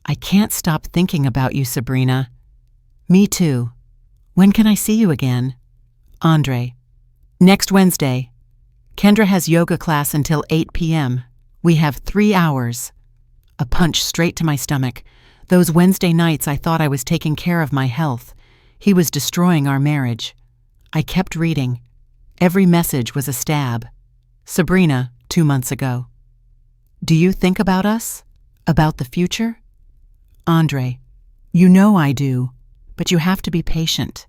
I can't stop thinking about you, Sabrina. Me too. When can I see you again? Andre. Next Wednesday. Kendra has yoga class until 8 p.m. We have 3 hours. A punch straight to my stomach. Those Wednesday nights I thought I was taking care of my health. He was destroying our marriage. I kept reading. Every message was a stab. Sabrina, 2 months ago. Do you think about us? About the future? Andre. You know I do, but you have to be patient.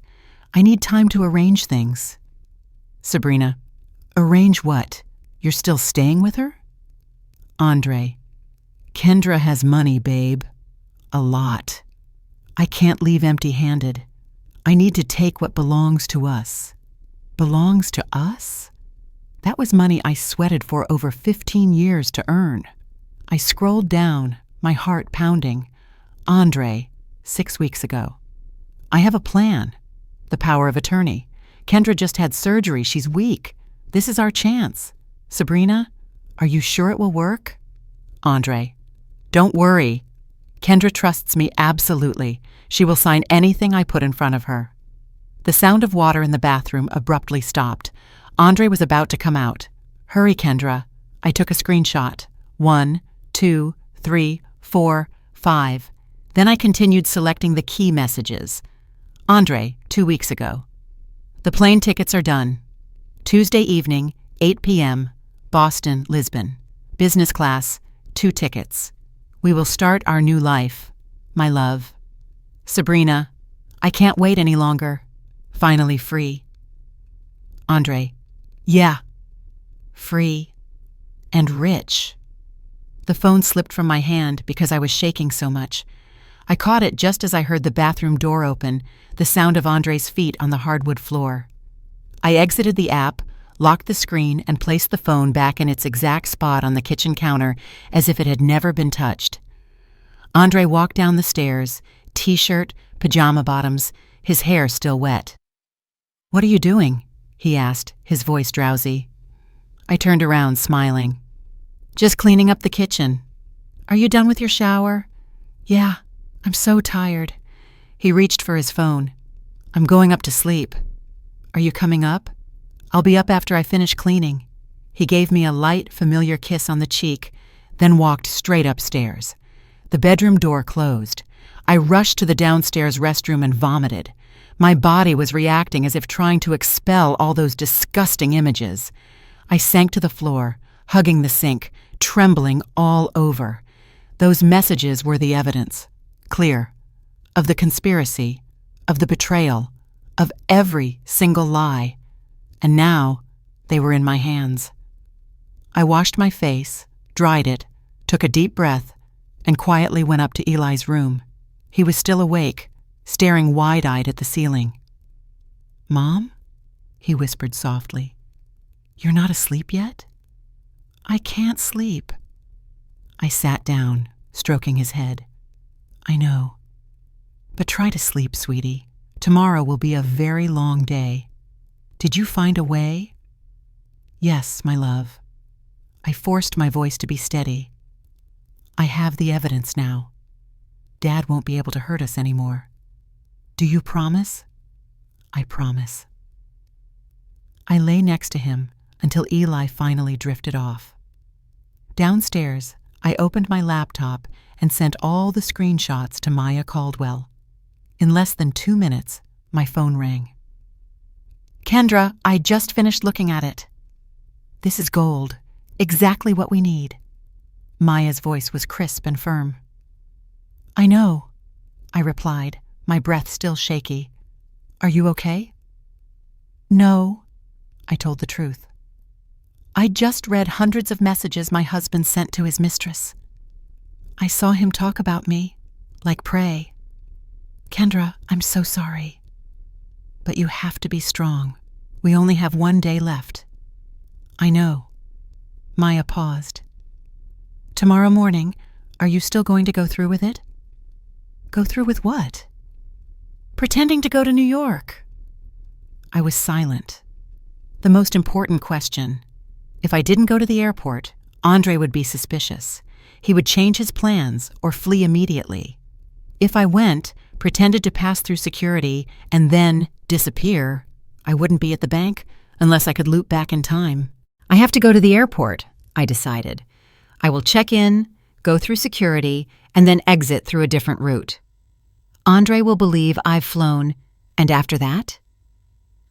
I need time to arrange things. Sabrina. Arrange what? You're still staying with her? Andre. Kendra has money, babe. A lot. I can't leave empty-handed. I need to take what belongs to us. Belongs to us? That was money I sweated for over 15 years to earn. I scrolled down, my heart pounding. Andre, 6 weeks ago. I have a plan. The power of attorney. Kendra just had surgery. She's weak. This is our chance. Sabrina, are you sure it will work? Andre, don't worry. Kendra trusts me absolutely. She will sign anything I put in front of her. The sound of water in the bathroom abruptly stopped. Andre was about to come out. Hurry, Kendra. I took a screenshot. 1, 2, 3, 4, 5. Then I continued selecting the key messages. Andre, 2 weeks ago. The plane tickets are done. Tuesday evening, 8 p.m., Boston, Lisbon. Business class, 2 tickets. We will start our new life. My love. Sabrina, I can't wait any longer. Finally free. Andre, yeah. Free. And rich. The phone slipped from my hand because I was shaking so much. I caught it just as I heard the bathroom door open, the sound of Andre's feet on the hardwood floor. I exited the app, locked the screen, and placed the phone back in its exact spot on the kitchen counter as if it had never been touched. Andre walked down the stairs, t-shirt, pajama bottoms, his hair still wet. What are you doing? He asked, his voice drowsy. I turned around, smiling. Just cleaning up the kitchen. Are you done with your shower? Yeah, I'm so tired. He reached for his phone. I'm going up to sleep. Are you coming up? I'll be up after I finish cleaning. He gave me a light, familiar kiss on the cheek, then walked straight upstairs. The bedroom door closed. I rushed to the downstairs restroom and vomited. My body was reacting as if trying to expel all those disgusting images. I sank to the floor, hugging the sink, trembling all over. Those messages were the evidence, clear, of the conspiracy, of the betrayal, of every single lie. And now they were in my hands. I washed my face, dried it, took a deep breath, and quietly went up to Eli's room. He was still awake, staring wide-eyed at the ceiling. Mom? He whispered softly. You're not asleep yet? I can't sleep. I sat down, stroking his head. I know. But try to sleep, sweetie. Tomorrow will be a very long day. Did you find a way? Yes, my love. I forced my voice to be steady. I have the evidence now. Dad won't be able to hurt us anymore. Do you promise? I promise. I lay next to him until Eli finally drifted off. Downstairs, I opened my laptop and sent all the screenshots to Maya Caldwell. In less than 2 minutes, my phone rang. "Kendra, I just finished looking at it. This is gold, exactly what we need." Maya's voice was crisp and firm. "I know," I replied, my breath still shaky. "Are you okay?" "No," I told the truth. "I just read hundreds of messages my husband sent to his mistress. I saw him talk about me, like pray. Kendra, I'm so sorry. But you have to be strong. We only have 1 day left." "I know." Maya paused. "Tomorrow morning, are you still going to go through with it?" "Go through with what?" "Pretending to go to New York." I was silent. The most important question. If I didn't go to the airport, Andre would be suspicious. He would change his plans or flee immediately. If I went, pretended to pass through security, and then disappear, I wouldn't be at the bank unless I could loop back in time. I have to go to the airport, I decided. I will check in, go through security, and then exit through a different route. Andre will believe I've flown, and after that?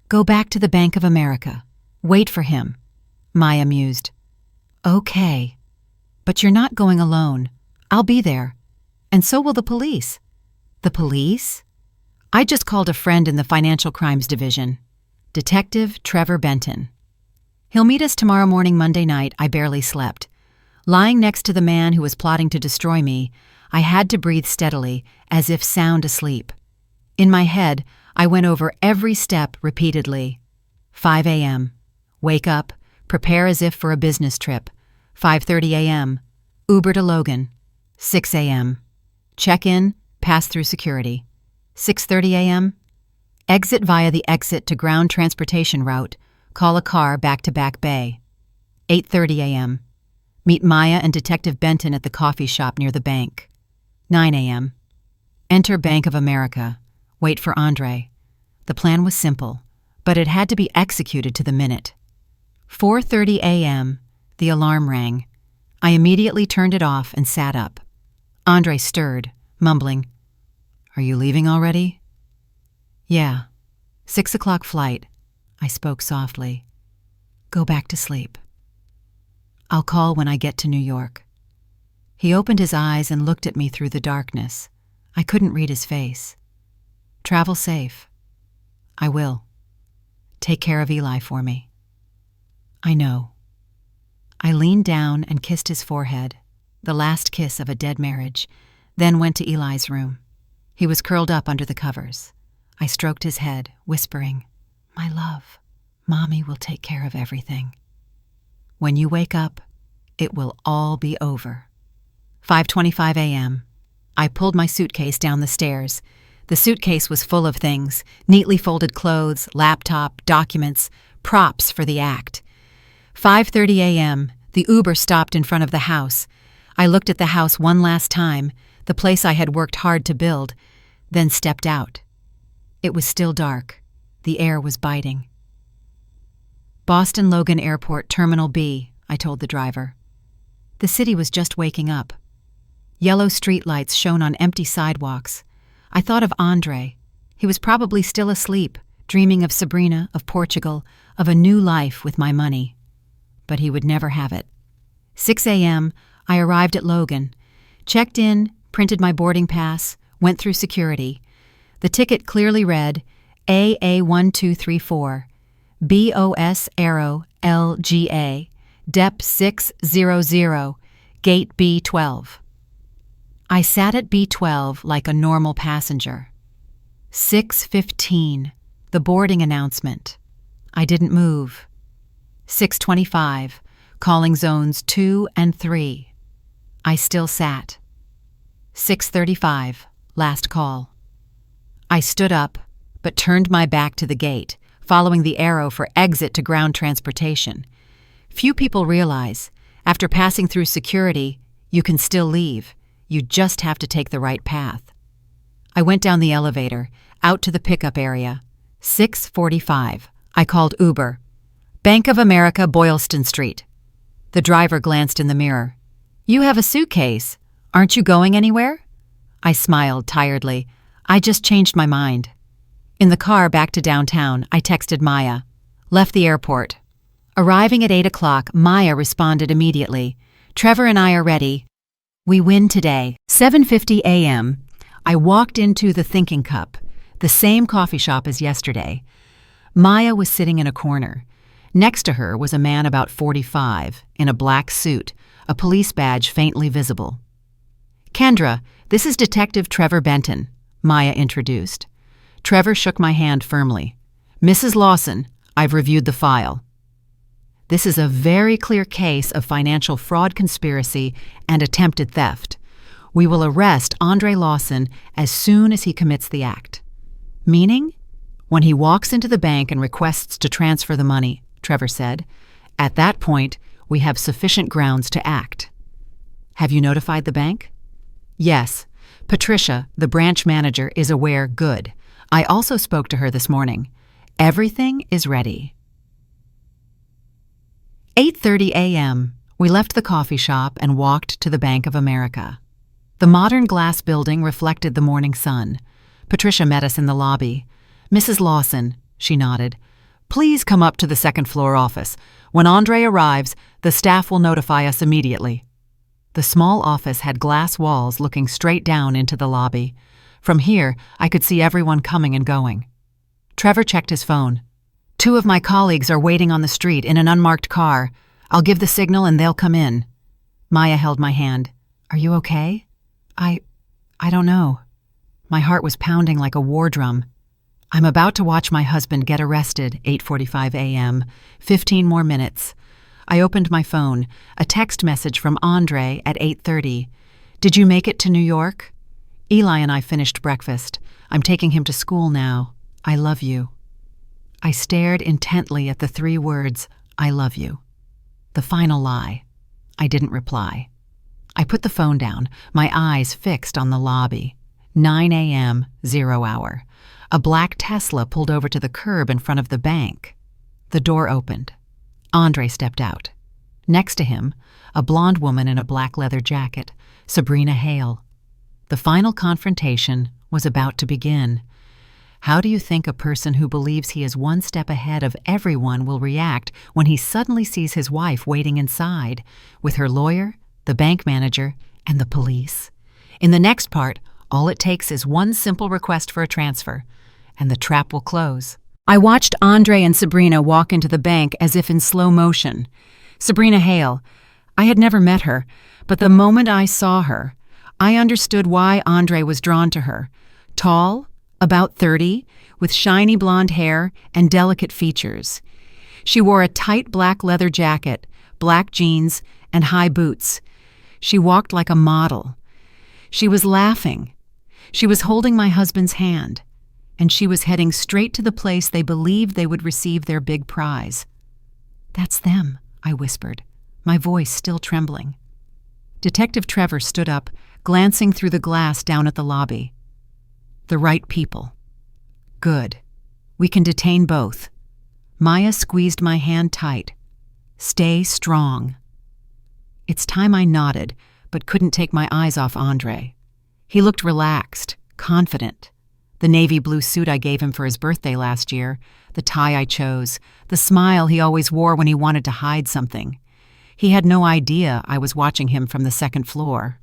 Go back to the Bank of America. Wait for him. Maya mused. Okay, but you're not going alone. I'll be there. And so will the police. The police? I just called a friend in the Financial Crimes Division, Detective Trevor Benton. He'll meet us tomorrow morning, Monday night. I barely slept. Lying next to the man who was plotting to destroy me, I had to breathe steadily, as if sound asleep. In my head, I went over every step repeatedly. 5 a.m. Wake up, prepare as if for a business trip. 5:30 a.m. Uber to Logan. 6 a.m. Check in, pass through security. 6:30 a.m. Exit via the exit to ground transportation route. Call a car back-to-back bay. 8:30 a.m. Meet Maya and Detective Benton at the coffee shop near the bank. 9 a.m. Enter Bank of America. Wait for Andre. The plan was simple, but it had to be executed to the minute. 4:30 a.m. The alarm rang. I immediately turned it off and sat up. Andre stirred, mumbling, "Are you leaving already?" "Yeah. 6 o'clock flight." I spoke softly. "Go back to sleep. I'll call when I get to New York." He opened his eyes and looked at me through the darkness. I couldn't read his face. "Travel safe." "I will. Take care of Eli for me." "I know." I leaned down and kissed his forehead, the last kiss of a dead marriage, then went to Eli's room. He was curled up under the covers. I stroked his head, whispering, "My love, Mommy will take care of everything. When you wake up, it will all be over." 5:25 a.m. I pulled my suitcase down the stairs. The suitcase was full of things, neatly folded clothes, laptop, documents, props for the act. 5:30 a.m. The Uber stopped in front of the house. I looked at the house one last time, the place I had worked hard to build, then stepped out. It was still dark. The air was biting. "Boston Logan Airport, Terminal B," I told the driver. The city was just waking up. Yellow streetlights shone on empty sidewalks. I thought of Andre. He was probably still asleep, dreaming of Sabrina, of Portugal, of a new life with my money. But he would never have it. 6 a.m., I arrived at Logan, checked in, printed my boarding pass, went through security. The ticket clearly read AA1234, BOS Aero LGA, DEP 600, Gate B12. I sat at B12 like a normal passenger. 6:15, the boarding announcement. I didn't move. 6:25, calling zones 2 and 3. I still sat. 6:35, last call. I stood up, but turned my back to the gate, following the arrow for exit to ground transportation. Few people realize, after passing through security, you can still leave. You just have to take the right path. I went down the elevator, out to the pickup area. 6:45. I called Uber. Bank of America, Boylston Street. The driver glanced in the mirror. You have a suitcase. Aren't you going anywhere? I smiled tiredly. I just changed my mind. In the car back to downtown, I texted Maya. Left the airport. Arriving at 8 o'clock, Maya responded immediately. Trevor and I are ready. We win today. 7:50 a.m. I walked into the Thinking Cup, the same coffee shop as yesterday. Maya was sitting in a corner. Next to her was a man about 45, in a black suit, a police badge faintly visible. Kendra, this is Detective Trevor Benton, Maya introduced. Trevor shook my hand firmly. Mrs. Lawson, I've reviewed the file. This is a very clear case of financial fraud conspiracy and attempted theft. We will arrest Andre Lawson as soon as he commits the act. Meaning? When he walks into the bank and requests to transfer the money, Trevor said. At that point, we have sufficient grounds to act. Have you notified the bank? Yes. Patricia, the branch manager, is aware. Good. I also spoke to her this morning. Everything is ready. 8:30 a.m. We left the coffee shop and walked to the Bank of America. The modern glass building reflected the morning sun. Patricia met us in the lobby. Mrs. Lawson, she nodded. Please come up to the second-floor office. When Andre arrives, the staff will notify us immediately. The small office had glass walls looking straight down into the lobby. From here, I could see everyone coming and going. Trevor checked his phone. 2 of my colleagues are waiting on the street in an unmarked car. I'll give the signal and they'll come in. Maya held my hand. Are you okay? I don't know. My heart was pounding like a war drum. I'm about to watch my husband get arrested, 8:45 a.m. 15 more minutes. I opened my phone, a text message from Andre at 8:30. Did you make it to New York? Eli and I finished breakfast. I'm taking him to school now. I love you. I stared intently at the 3 words, I love you. The final lie. I didn't reply. I put the phone down, my eyes fixed on the lobby. 9 a.m., 0 hour. A black Tesla pulled over to the curb in front of the bank. The door opened. Andre stepped out. Next to him, a blonde woman in a black leather jacket, Sabrina Hale. The final confrontation was about to begin. How do you think a person who believes he is one step ahead of everyone will react when he suddenly sees his wife waiting inside, with her lawyer, the bank manager, and the police? In the next part, all it takes is one simple request for a transfer, and the trap will close. I watched Andre and Sabrina walk into the bank as if in slow motion. Sabrina Hale. I had never met her, but the moment I saw her, I understood why Andre was drawn to her. Tall, about 30, with shiny blonde hair and delicate features. She wore a tight black leather jacket, black jeans, and high boots. She walked like a model. She was laughing. She was holding my husband's hand, and she was heading straight to the place they believed they would receive their big prize. That's them, I whispered, my voice still trembling. Detective Trevor stood up, glancing through the glass down at the lobby. The right people. Good. We can detain both. Maya squeezed my hand tight. Stay strong. It's time I nodded, but couldn't take my eyes off Andre. He looked relaxed, confident. The navy blue suit I gave him for his birthday last year, the tie I chose, the smile he always wore when he wanted to hide something. He had no idea I was watching him from the second floor.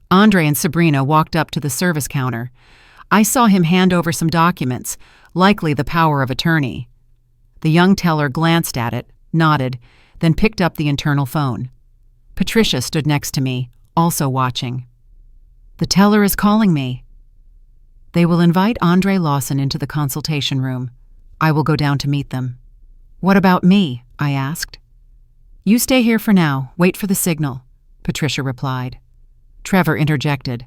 Andre and Sabrina walked up to the service counter. I saw him hand over some documents, likely the power of attorney. The young teller glanced at it, nodded, then picked up the internal phone. Patricia stood next to me, also watching. The teller is calling me. They will invite Andre Lawson into the consultation room. I will go down to meet them. What about me? I asked. You stay here for now, wait for the signal, Patricia replied. Trevor interjected.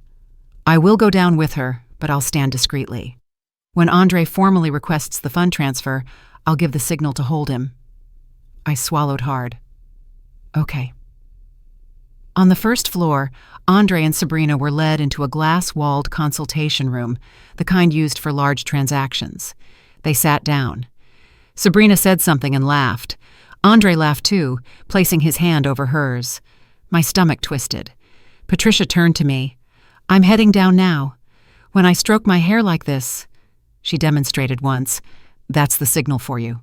I will go down with her, but I'll stand discreetly. When Andre formally requests the fund transfer, I'll give the signal to hold him. I swallowed hard. Okay. On the first floor, Andre and Sabrina were led into a glass-walled consultation room, the kind used for large transactions. They sat down. Sabrina said something and laughed. Andre laughed too, placing his hand over hers. My stomach twisted. Patricia turned to me. "I'm heading down now. When I stroke my hair like this," she demonstrated once, "that's the signal for you."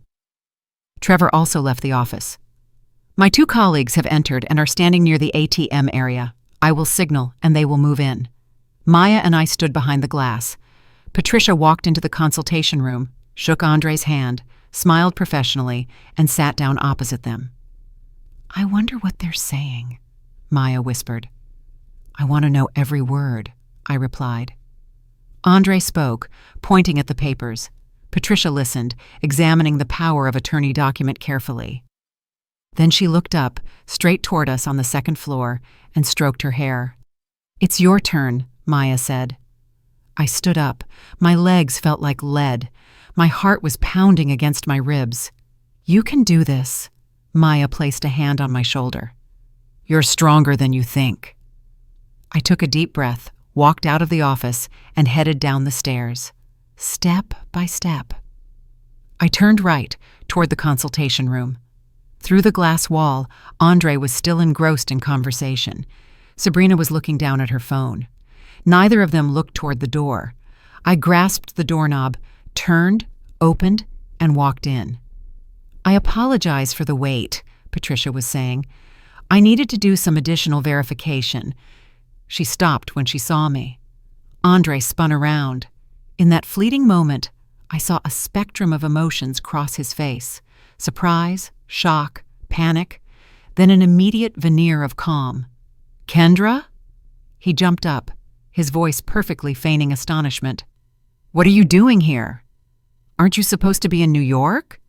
Trevor also left the office. My 2 colleagues have entered and are standing near the ATM area. I will signal and they will move in. Maya and I stood behind the glass. Patricia walked into the consultation room, shook Andre's hand, smiled professionally, and sat down opposite them. "I wonder what they're saying," Maya whispered. "I want to know every word," I replied. Andre spoke, pointing at the papers. Patricia listened, examining the power of attorney document carefully. Then she looked up, straight toward us on the 2nd floor, and stroked her hair. "It's your turn," Maya said. I stood up. My legs felt like lead. My heart was pounding against my ribs. "You can do this." Maya placed a hand on my shoulder. "You're stronger than you think." I took a deep breath, walked out of the office, and headed down the stairs, step by step. I turned right, toward the consultation room. Through the glass wall, Andre was still engrossed in conversation. Sabrina was looking down at her phone. Neither of them looked toward the door. I grasped the doorknob, turned, opened, and walked in. "I apologize for the wait," Patricia was saying. "I needed to do some additional verification." She stopped when she saw me. Andre spun around. In that fleeting moment, I saw a spectrum of emotions cross his face: surprise, shock, panic, then an immediate veneer of calm. "Kendra?" He jumped up, his voice perfectly feigning astonishment. "What are you doing here? Aren't you supposed to be in New York?"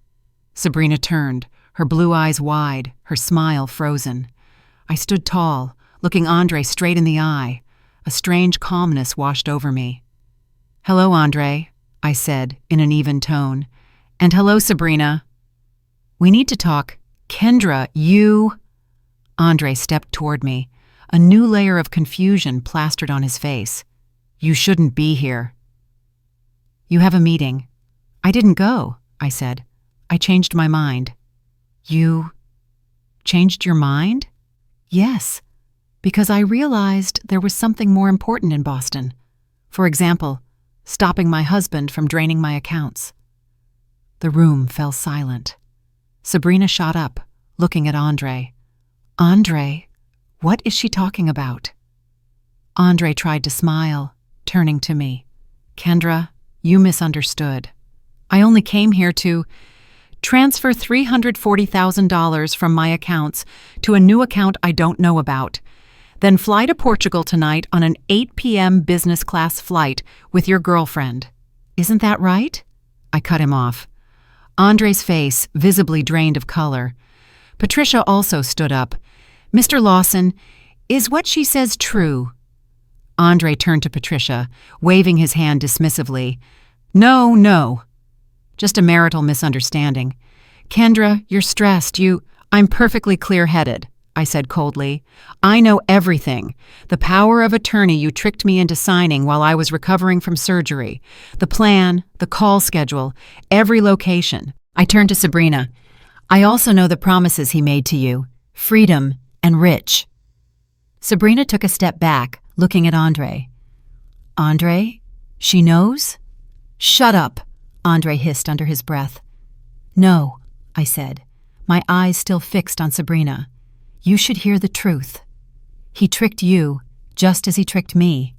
Sabrina turned, her blue eyes wide, her smile frozen. I stood tall, looking Andre straight in the eye. A strange calmness washed over me. "Hello, Andre," I said in an even tone. "And hello, Sabrina." "We need to talk." "Kendra, you—" Andre stepped toward me, a new layer of confusion plastered on his face. "You shouldn't be here." "You have a meeting." "I didn't go," I said. "I changed my mind." "You changed your mind?" "Yes, because I realized there was something more important in Boston. For example, stopping my husband from draining my accounts." The room fell silent. Sabrina shot up, looking at Andre. "Andre, what is she talking about?" Andre tried to smile, turning to me. "Kendra, you misunderstood. I only came here to transfer $340,000 from my accounts to a new account I don't know about, then fly to Portugal tonight on an 8 p.m. business class flight with your girlfriend. Isn't that right?" I cut him off. Andre's face visibly drained of color. Patricia also stood up. "Mr. Lawson, is what she says true?" Andre turned to Patricia, waving his hand dismissively. No. Just a marital misunderstanding. Kendra, you're stressed. I'm perfectly clear-headed," I said coldly. "I know everything. The power of attorney you tricked me into signing while I was recovering from surgery. The plan, the call schedule, every location." I turned to Sabrina. "I also know the promises he made to you. Freedom and rich." Sabrina took a step back, looking at Andre. "Andre? She knows?" "Shut up," Andre hissed under his breath. "No," I said, my eyes still fixed on Sabrina. "You should hear the truth. He tricked you, just as he tricked me.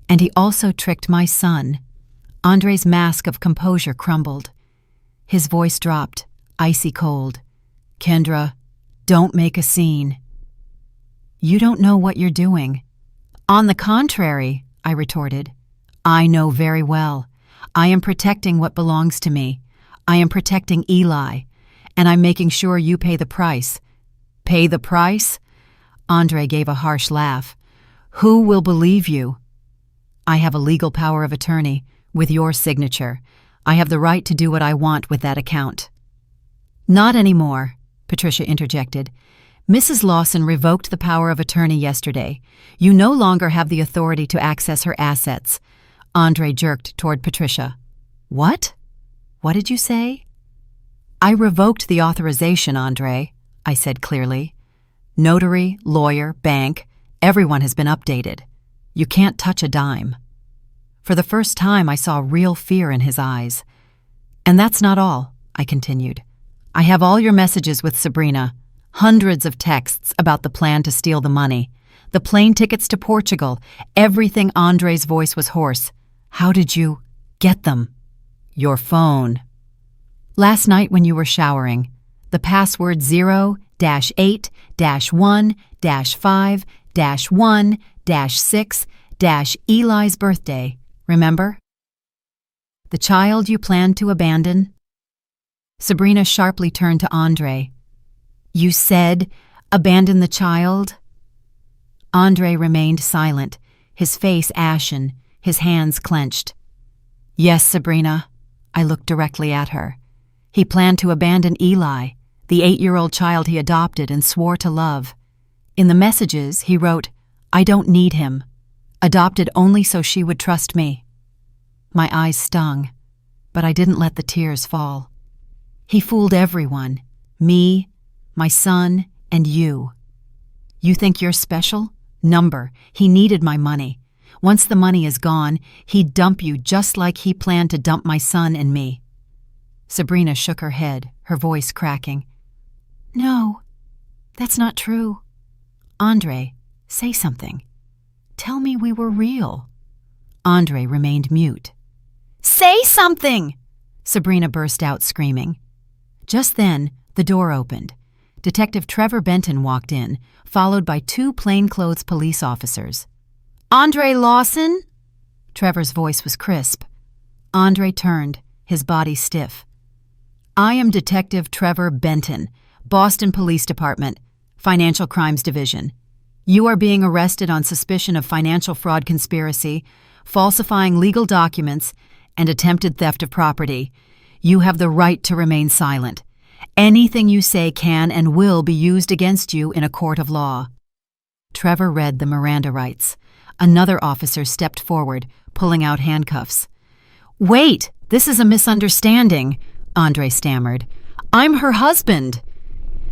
And he also tricked my son." Andre's mask of composure crumbled. His voice dropped, icy cold. "Kendra, don't make a scene." "You don't know what you're doing." "On the contrary," I retorted. "I know very well. I am protecting what belongs to me. I am protecting Eli, and I'm making sure you pay the price." "Pay the price?" Andre gave a harsh laugh. "Who will believe you?" "I have a legal power of attorney, with your signature. I have the right to do what I want with that account." "Not anymore," Patricia interjected. "Mrs. Lawson revoked the power of attorney yesterday. You no longer have the authority to access her assets." Andre jerked toward Patricia. "What? What did you say?" I revoked the authorization, Andre, I said clearly. Notary, lawyer, bank, everyone has been updated. You can't touch a dime. For the first time, I saw real fear in his eyes. And that's not all, I continued. I have all your messages with Sabrina, hundreds of texts about the plan to steal the money, the plane tickets to Portugal, everything. Andre's voice was hoarse. How did you get them? Your phone. Last night when you were showering, the password 0-8-1-5-1-6- Eli's remember? The child you planned to abandon? Sabrina sharply turned to Andre. You said, abandon the child? Andre remained silent, his face ashen, his hands clenched. Yes, Sabrina. I looked directly at her. He planned to abandon Eli, the 8-year-old child he adopted and swore to love. In the messages, he wrote, I don't need him. Adopted only so she would trust me. My eyes stung, but I didn't let the tears fall. He fooled everyone, me, my son, and you. You think you're special? Number. He needed my money. Once the money is gone, he'd dump you just like he planned to dump my son and me. Sabrina shook her head, her voice cracking. No, that's not true. Andre, say something. Tell me we were real. Andre remained mute. Say something! Sabrina burst out screaming. Just then, the door opened. Detective Trevor Benton walked in, followed by 2 plainclothes police officers. Andre Lawson? Trevor's voice was crisp. Andre turned, his body stiff. I am Detective Trevor Benton, Boston Police Department, Financial Crimes Division. You are being arrested on suspicion of financial fraud conspiracy, falsifying legal documents, and attempted theft of property. You have the right to remain silent. Anything you say can and will be used against you in a court of law. Trevor read the Miranda rights. Another officer stepped forward, pulling out handcuffs. Wait, this is a misunderstanding, Andre stammered. I'm her husband.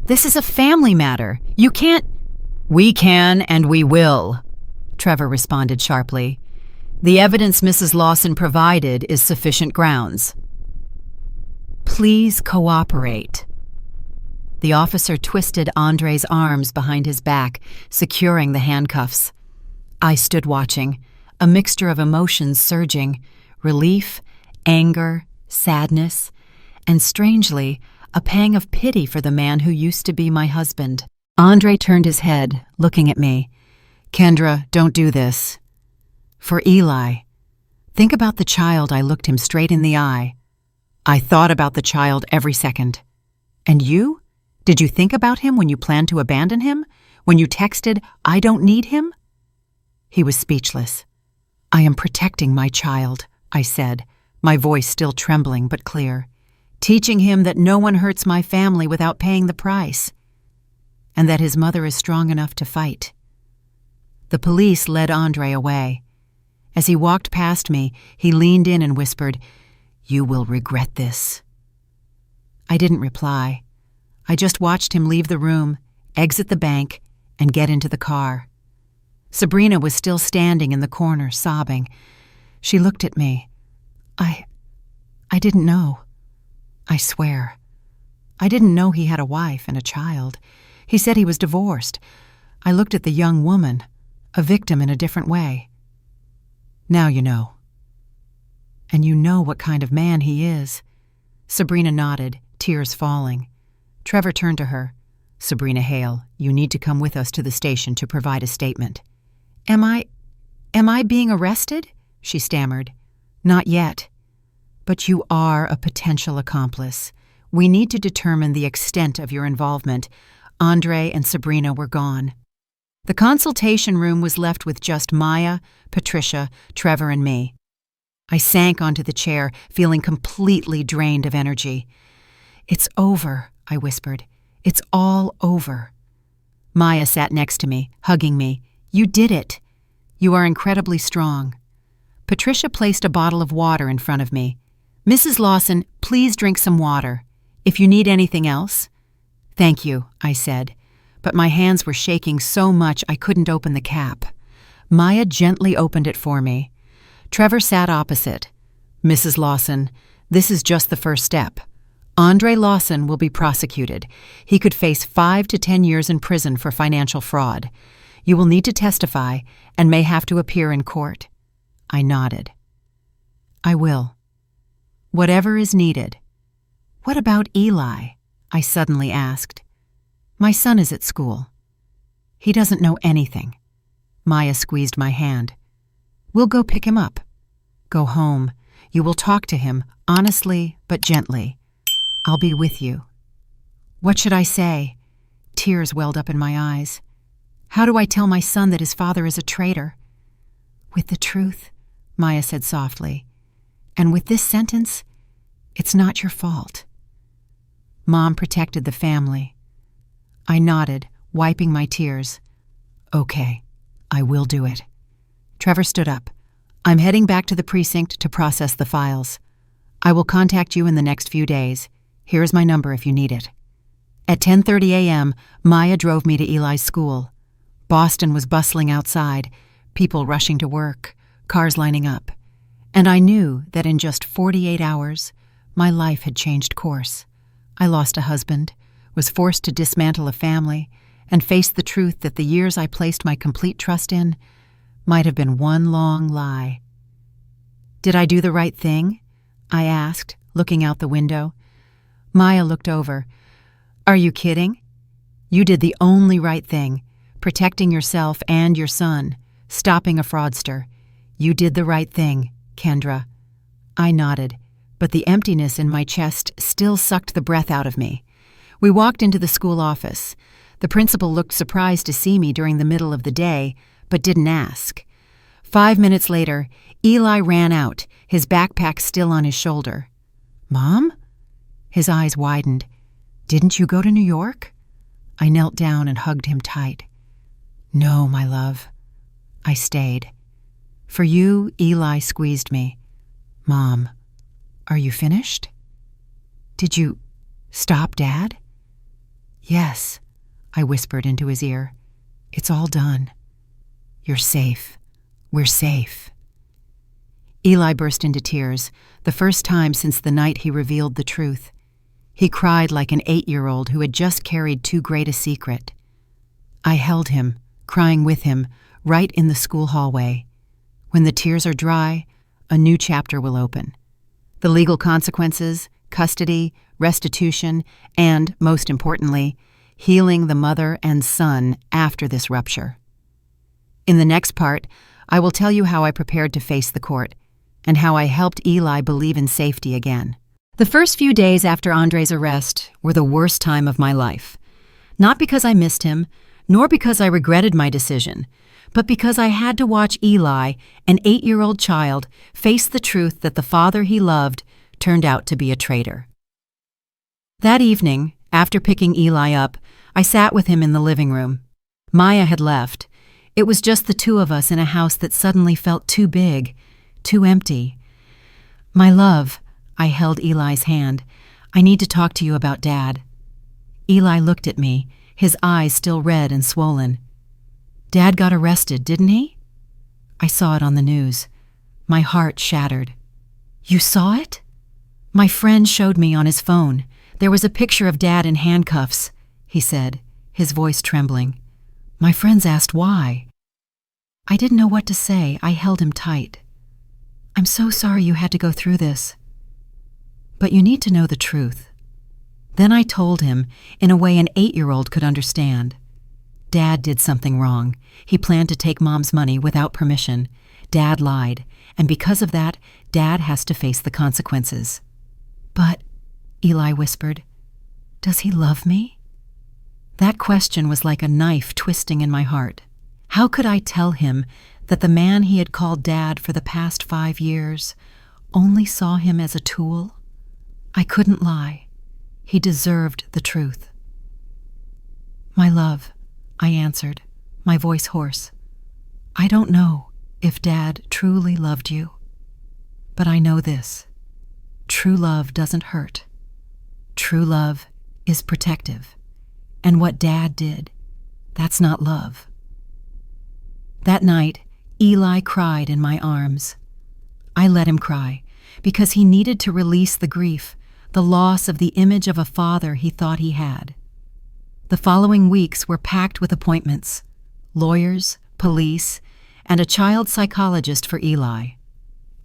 This is a family matter. You can't... We can and we will, Trevor responded sharply. The evidence Mrs. Lawson provided is sufficient grounds. Please cooperate. The officer twisted Andre's arms behind his back, securing the handcuffs. I stood watching, a mixture of emotions surging, relief, anger, sadness, and strangely, a pang of pity for the man who used to be my husband. Andre turned his head, looking at me. Kendra, don't do this. For Eli. Think about the child. I looked him straight in the eye. I thought about the child every second. And you? Did you think about him when you planned to abandon him? When you texted, I don't need him? He was speechless. I am protecting my child, I said, my voice still trembling but clear. Teaching him that no one hurts my family without paying the price. And that his mother is strong enough to fight. The police led Andre away. As he walked past me, he leaned in and whispered, You will regret this. I didn't reply. I just watched him leave the room, exit the bank, and get into the car. Sabrina was still standing in the corner, sobbing. She looked at me. I didn't know. I swear. I didn't know he had a wife and a child. He said he was divorced. I looked at the young woman, a victim in a different way. Now you know. And you know what kind of man he is. Sabrina nodded, tears falling. Trevor turned to her. Sabrina Hale, you need to come with us to the station to provide a statement. Am I being arrested? She stammered. Not yet. But you are a potential accomplice. We need to determine the extent of your involvement. Andre and Sabrina were gone. The consultation room was left with just Maya, Patricia, Trevor, and me. I sank onto the chair, feeling completely drained of energy. It's over, I whispered. It's all over. Maya sat next to me, hugging me. You did it. You are incredibly strong. Patricia placed a bottle of water in front of me. Mrs. Lawson, please drink some water. If you need anything else." "Thank you," I said, but my hands were shaking so much I couldn't open the cap. Maya gently opened it for me. Trevor sat opposite. "Mrs. Lawson, this is just the first step. Andre Lawson will be prosecuted. He could face 5 to 10 years in prison for financial fraud. You will need to testify and may have to appear in court." I nodded. "I will. Whatever is needed." "What about Eli?" I suddenly asked. "My son is at school." "He doesn't know anything." Maya squeezed my hand. "We'll go pick him up. Go home. You will talk to him, honestly but gently. I'll be with you." What should I say? Tears welled up in my eyes. How do I tell my son that his father is a traitor? "With the truth," Maya said softly. "And with this sentence, it's not your fault." Mom protected the family. I nodded, wiping my tears. "Okay, I will do it." Trevor stood up. "I'm heading back to the precinct to process the files. I will contact you in the next few days. Here is my number if you need it." At 10:30 a.m., Maya drove me to Eli's school. Boston was bustling outside, people rushing to work, cars lining up. And I knew that in just 48 hours, my life had changed course. I lost a husband, was forced to dismantle a family, and faced the truth that the years I placed my complete trust in might have been one long lie. "Did I do the right thing?" I asked, looking out the window. Maya looked over. "Are you kidding? You did the only right thing, protecting yourself and your son, stopping a fraudster. You did the right thing, Kendra." I nodded, but the emptiness in my chest still sucked the breath out of me. We walked into the school office. The principal looked surprised to see me during the middle of the day, but didn't ask. 5 minutes later, Eli ran out, his backpack still on his shoulder. "Mom?" His eyes widened. "Didn't you go to New York?" I knelt down and hugged him tight. "No, my love." I stayed. For you, Eli squeezed me. "Mom, are you finished? Did you stop Dad?" "Yes," I whispered into his ear. "It's all done. You're safe. We're safe." Eli burst into tears, the first time since the night he revealed the truth. He cried like an 8-year-old who had just carried too great a secret. I held him, crying with him, right in the school hallway. When the tears are dry, a new chapter will open. The legal consequences, custody, restitution, and, most importantly, healing the mother and son after this rupture. In the next part, I will tell you how I prepared to face the court, and how I helped Eli believe in safety again. The first few days after Andre's arrest were the worst time of my life. Not because I missed him, nor because I regretted my decision, but because I had to watch Eli, an 8-year-old child, face the truth that the father he loved turned out to be a traitor. That evening, after picking Eli up, I sat with him in the living room. Maya had left. It was just the two of us in a house that suddenly felt too big, too empty. "My love," I held Eli's hand, "I need to talk to you about Dad." Eli looked at me, his eyes still red and swollen. "Dad got arrested, didn't he?" "I saw it on the news." My heart shattered. "You saw it?" "My friend showed me on his phone. There was a picture of Dad in handcuffs," he said, his voice trembling. My friends asked why. I didn't know what to say. I held him tight. "I'm so sorry you had to go through this. But you need to know the truth." Then I told him, in a way an 8-year-old could understand. Dad did something wrong. He planned to take Mom's money without permission. Dad lied, and because of that, Dad has to face the consequences. "But," Eli whispered, "does he love me?" That question was like a knife twisting in my heart. How could I tell him that the man he had called Dad for the past 5 years only saw him as a tool? I couldn't lie. He deserved the truth. "My love," I answered, my voice hoarse. "I don't know if Dad truly loved you, but I know this. True love doesn't hurt. True love is protective. And what Dad did, that's not love. That night, Eli cried in my arms. I let him cry because he needed to release the grief, the loss of the image of a father he thought he had. The following weeks were packed with appointments, lawyers, police, and a child psychologist for Eli.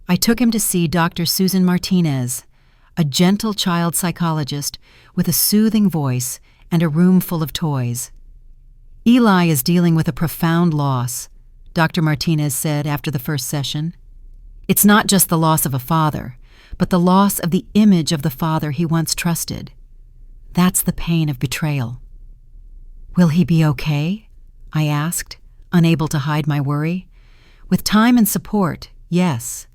I took him to see Dr. Susan Martinez, a gentle child psychologist with a soothing voice and a room full of toys. Eli is dealing with a profound loss, Dr. Martinez said after the first session. It's not just the loss of a father, but the loss of the image of the father he once trusted. That's the pain of betrayal. Will he be okay? I asked, unable to hide my worry. With time and support, yes.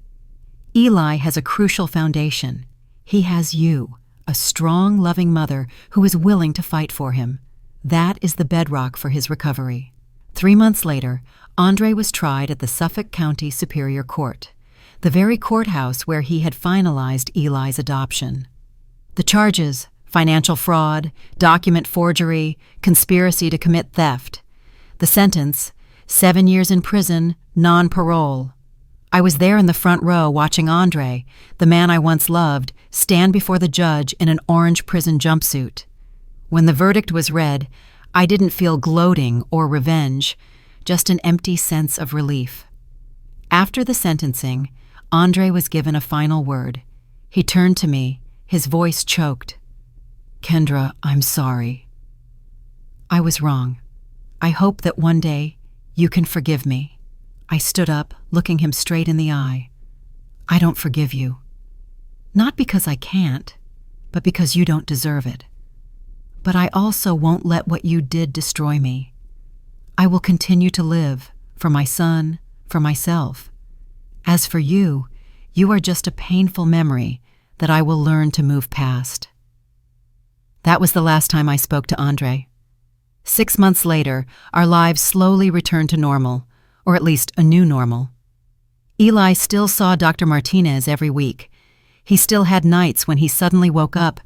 Eli has a crucial foundation. He has you, a strong, loving mother who is willing to fight for him. That is the bedrock for his recovery. 3 months later, Andre was tried at the Suffolk County Superior Court, the very courthouse where he had finalized Eli's adoption. The charges: financial fraud, document forgery, conspiracy to commit theft. The sentence: 7 years in prison, non-parole. I was there in the front row watching Andre, the man I once loved, stand before the judge in an orange prison jumpsuit. When the verdict was read, I didn't feel gloating or revenge, just an empty sense of relief. After the sentencing, Andre was given a final word. He turned to me, his voice choked. "Kendra, I'm sorry." I was wrong. I hope that one day you can forgive me. I stood up, looking him straight in the eye. I don't forgive you. Not because I can't, but because you don't deserve it. But I also won't let what you did destroy me. I will continue to live, for my son, for myself. As for you, you are just a painful memory that I will learn to move past. That was the last time I spoke to Andre. 6 months later, our lives slowly returned to normal, or at least a new normal. Eli still saw Dr. Martinez every week. He still had nights when he suddenly woke up,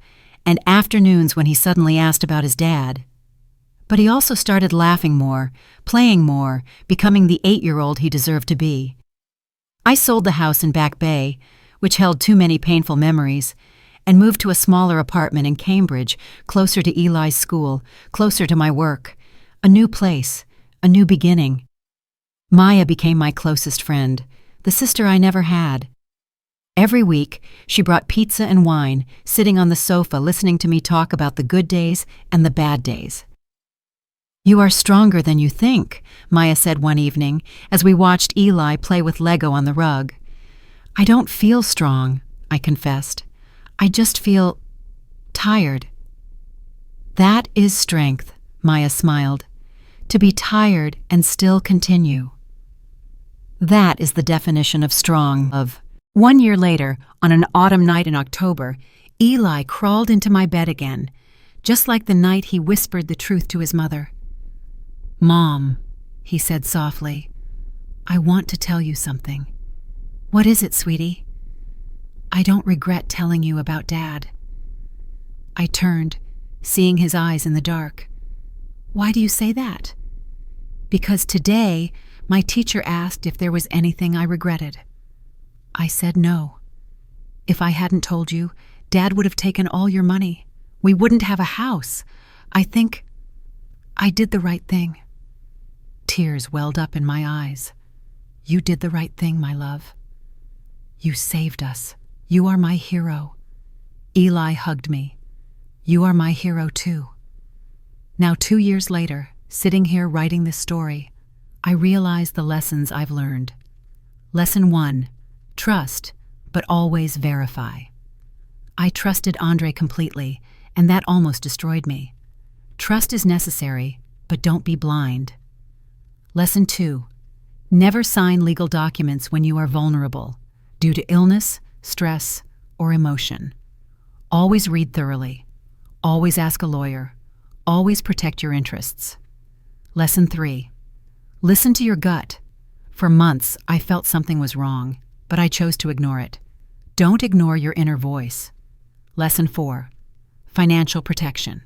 and afternoons when he suddenly asked about his dad. But he also started laughing more, playing more, becoming the 8-year-old he deserved to be. I sold the house in Back Bay, which held too many painful memories, and moved to a smaller apartment in Cambridge, closer to Eli's school, closer to my work. A new place, a new beginning. Maya became my closest friend, the sister I never had. Every week, she brought pizza and wine, sitting on the sofa listening to me talk about the good days and the bad days. "You are stronger than you think," Maya said one evening as we watched Eli play with Lego on the rug. "I don't feel strong," I confessed. "I just feel tired." "That is strength," Maya smiled. "To be tired and still continue. That is the definition of strong, of." 1 year later, on an autumn night in October, Eli crawled into my bed again, just like the night he whispered the truth to his mother. "Mom," he said softly, "I want to tell you something." "What is it, sweetie?" "I don't regret telling you about Dad." I turned, seeing his eyes in the dark. "Why do you say that?" "Because today, my teacher asked if there was anything I regretted." I said no. "If I hadn't told you, Dad would have taken all your money. We wouldn't have a house. I think I did the right thing." Tears welled up in my eyes. "You did the right thing, my love. You saved us. You are my hero." Eli hugged me. "You are my hero too." Now 2 years later, sitting here writing this story, I realize the lessons I've learned. Lesson 1, trust, but always verify. I trusted Andre completely, and that almost destroyed me. Trust is necessary, but don't be blind. Lesson 2, never sign legal documents when you are vulnerable, due to illness, stress, or emotion. Always read thoroughly. Always ask a lawyer. Always protect your interests. Lesson 3, listen to your gut. For months, I felt something was wrong, but I chose to ignore it. Don't ignore your inner voice. Lesson 4, Financial protection.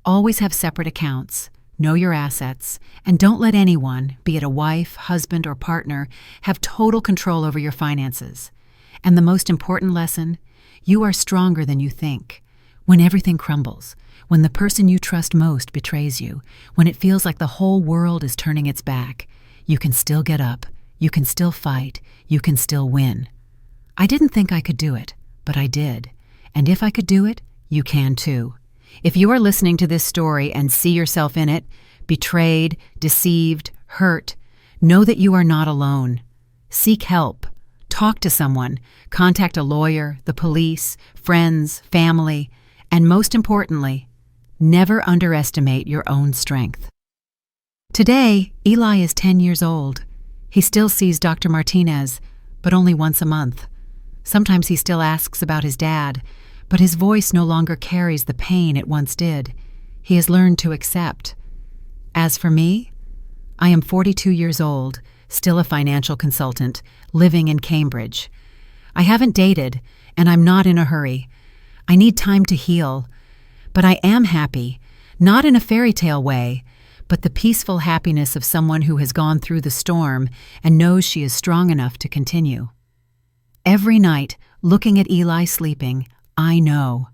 Always have separate accounts, know your assets, and don't let anyone, be it a wife, husband, or partner, have total control over your finances. And the most important lesson, you are stronger than you think. When everything crumbles, when the person you trust most betrays you, when it feels like the whole world is turning its back, you can still get up, you can still fight, you can still win. I didn't think I could do it, but I did. And if I could do it, you can too. If you are listening to this story and see yourself in it, betrayed, deceived, hurt, know that you are not alone. Seek help. Talk to someone. Contact a lawyer, the police, friends, family, and most importantly, never underestimate your own strength. Today, Eli is 10 years old. He still sees Dr. Martinez, but only once a month. Sometimes he still asks about his dad, but his voice no longer carries the pain it once did. He has learned to accept. As for me, I am 42 years old, still a financial consultant, living in Cambridge. I haven't dated, and I'm not in a hurry. I need time to heal. But I am happy, not in a fairy tale way, but the peaceful happiness of someone who has gone through the storm and knows she is strong enough to continue. Every night, looking at Eli sleeping, I know.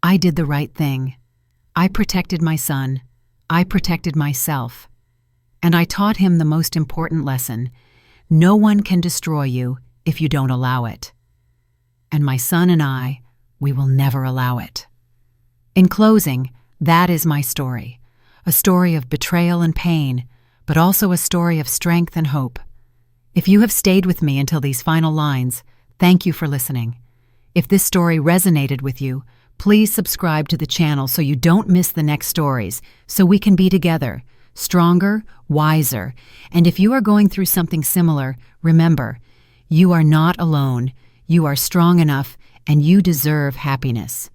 I did the right thing. I protected my son. I protected myself. And I taught him the most important lesson. No one can destroy you if you don't allow it. And my son and I, we will never allow it. In closing, that is my story. A story of betrayal and pain, but also a story of strength and hope. If you have stayed with me until these final lines, thank you for listening. If this story resonated with you, please subscribe to the channel so you don't miss the next stories, so we can be together, stronger, wiser. And if you are going through something similar, remember, you are not alone, you are strong enough, and you deserve happiness.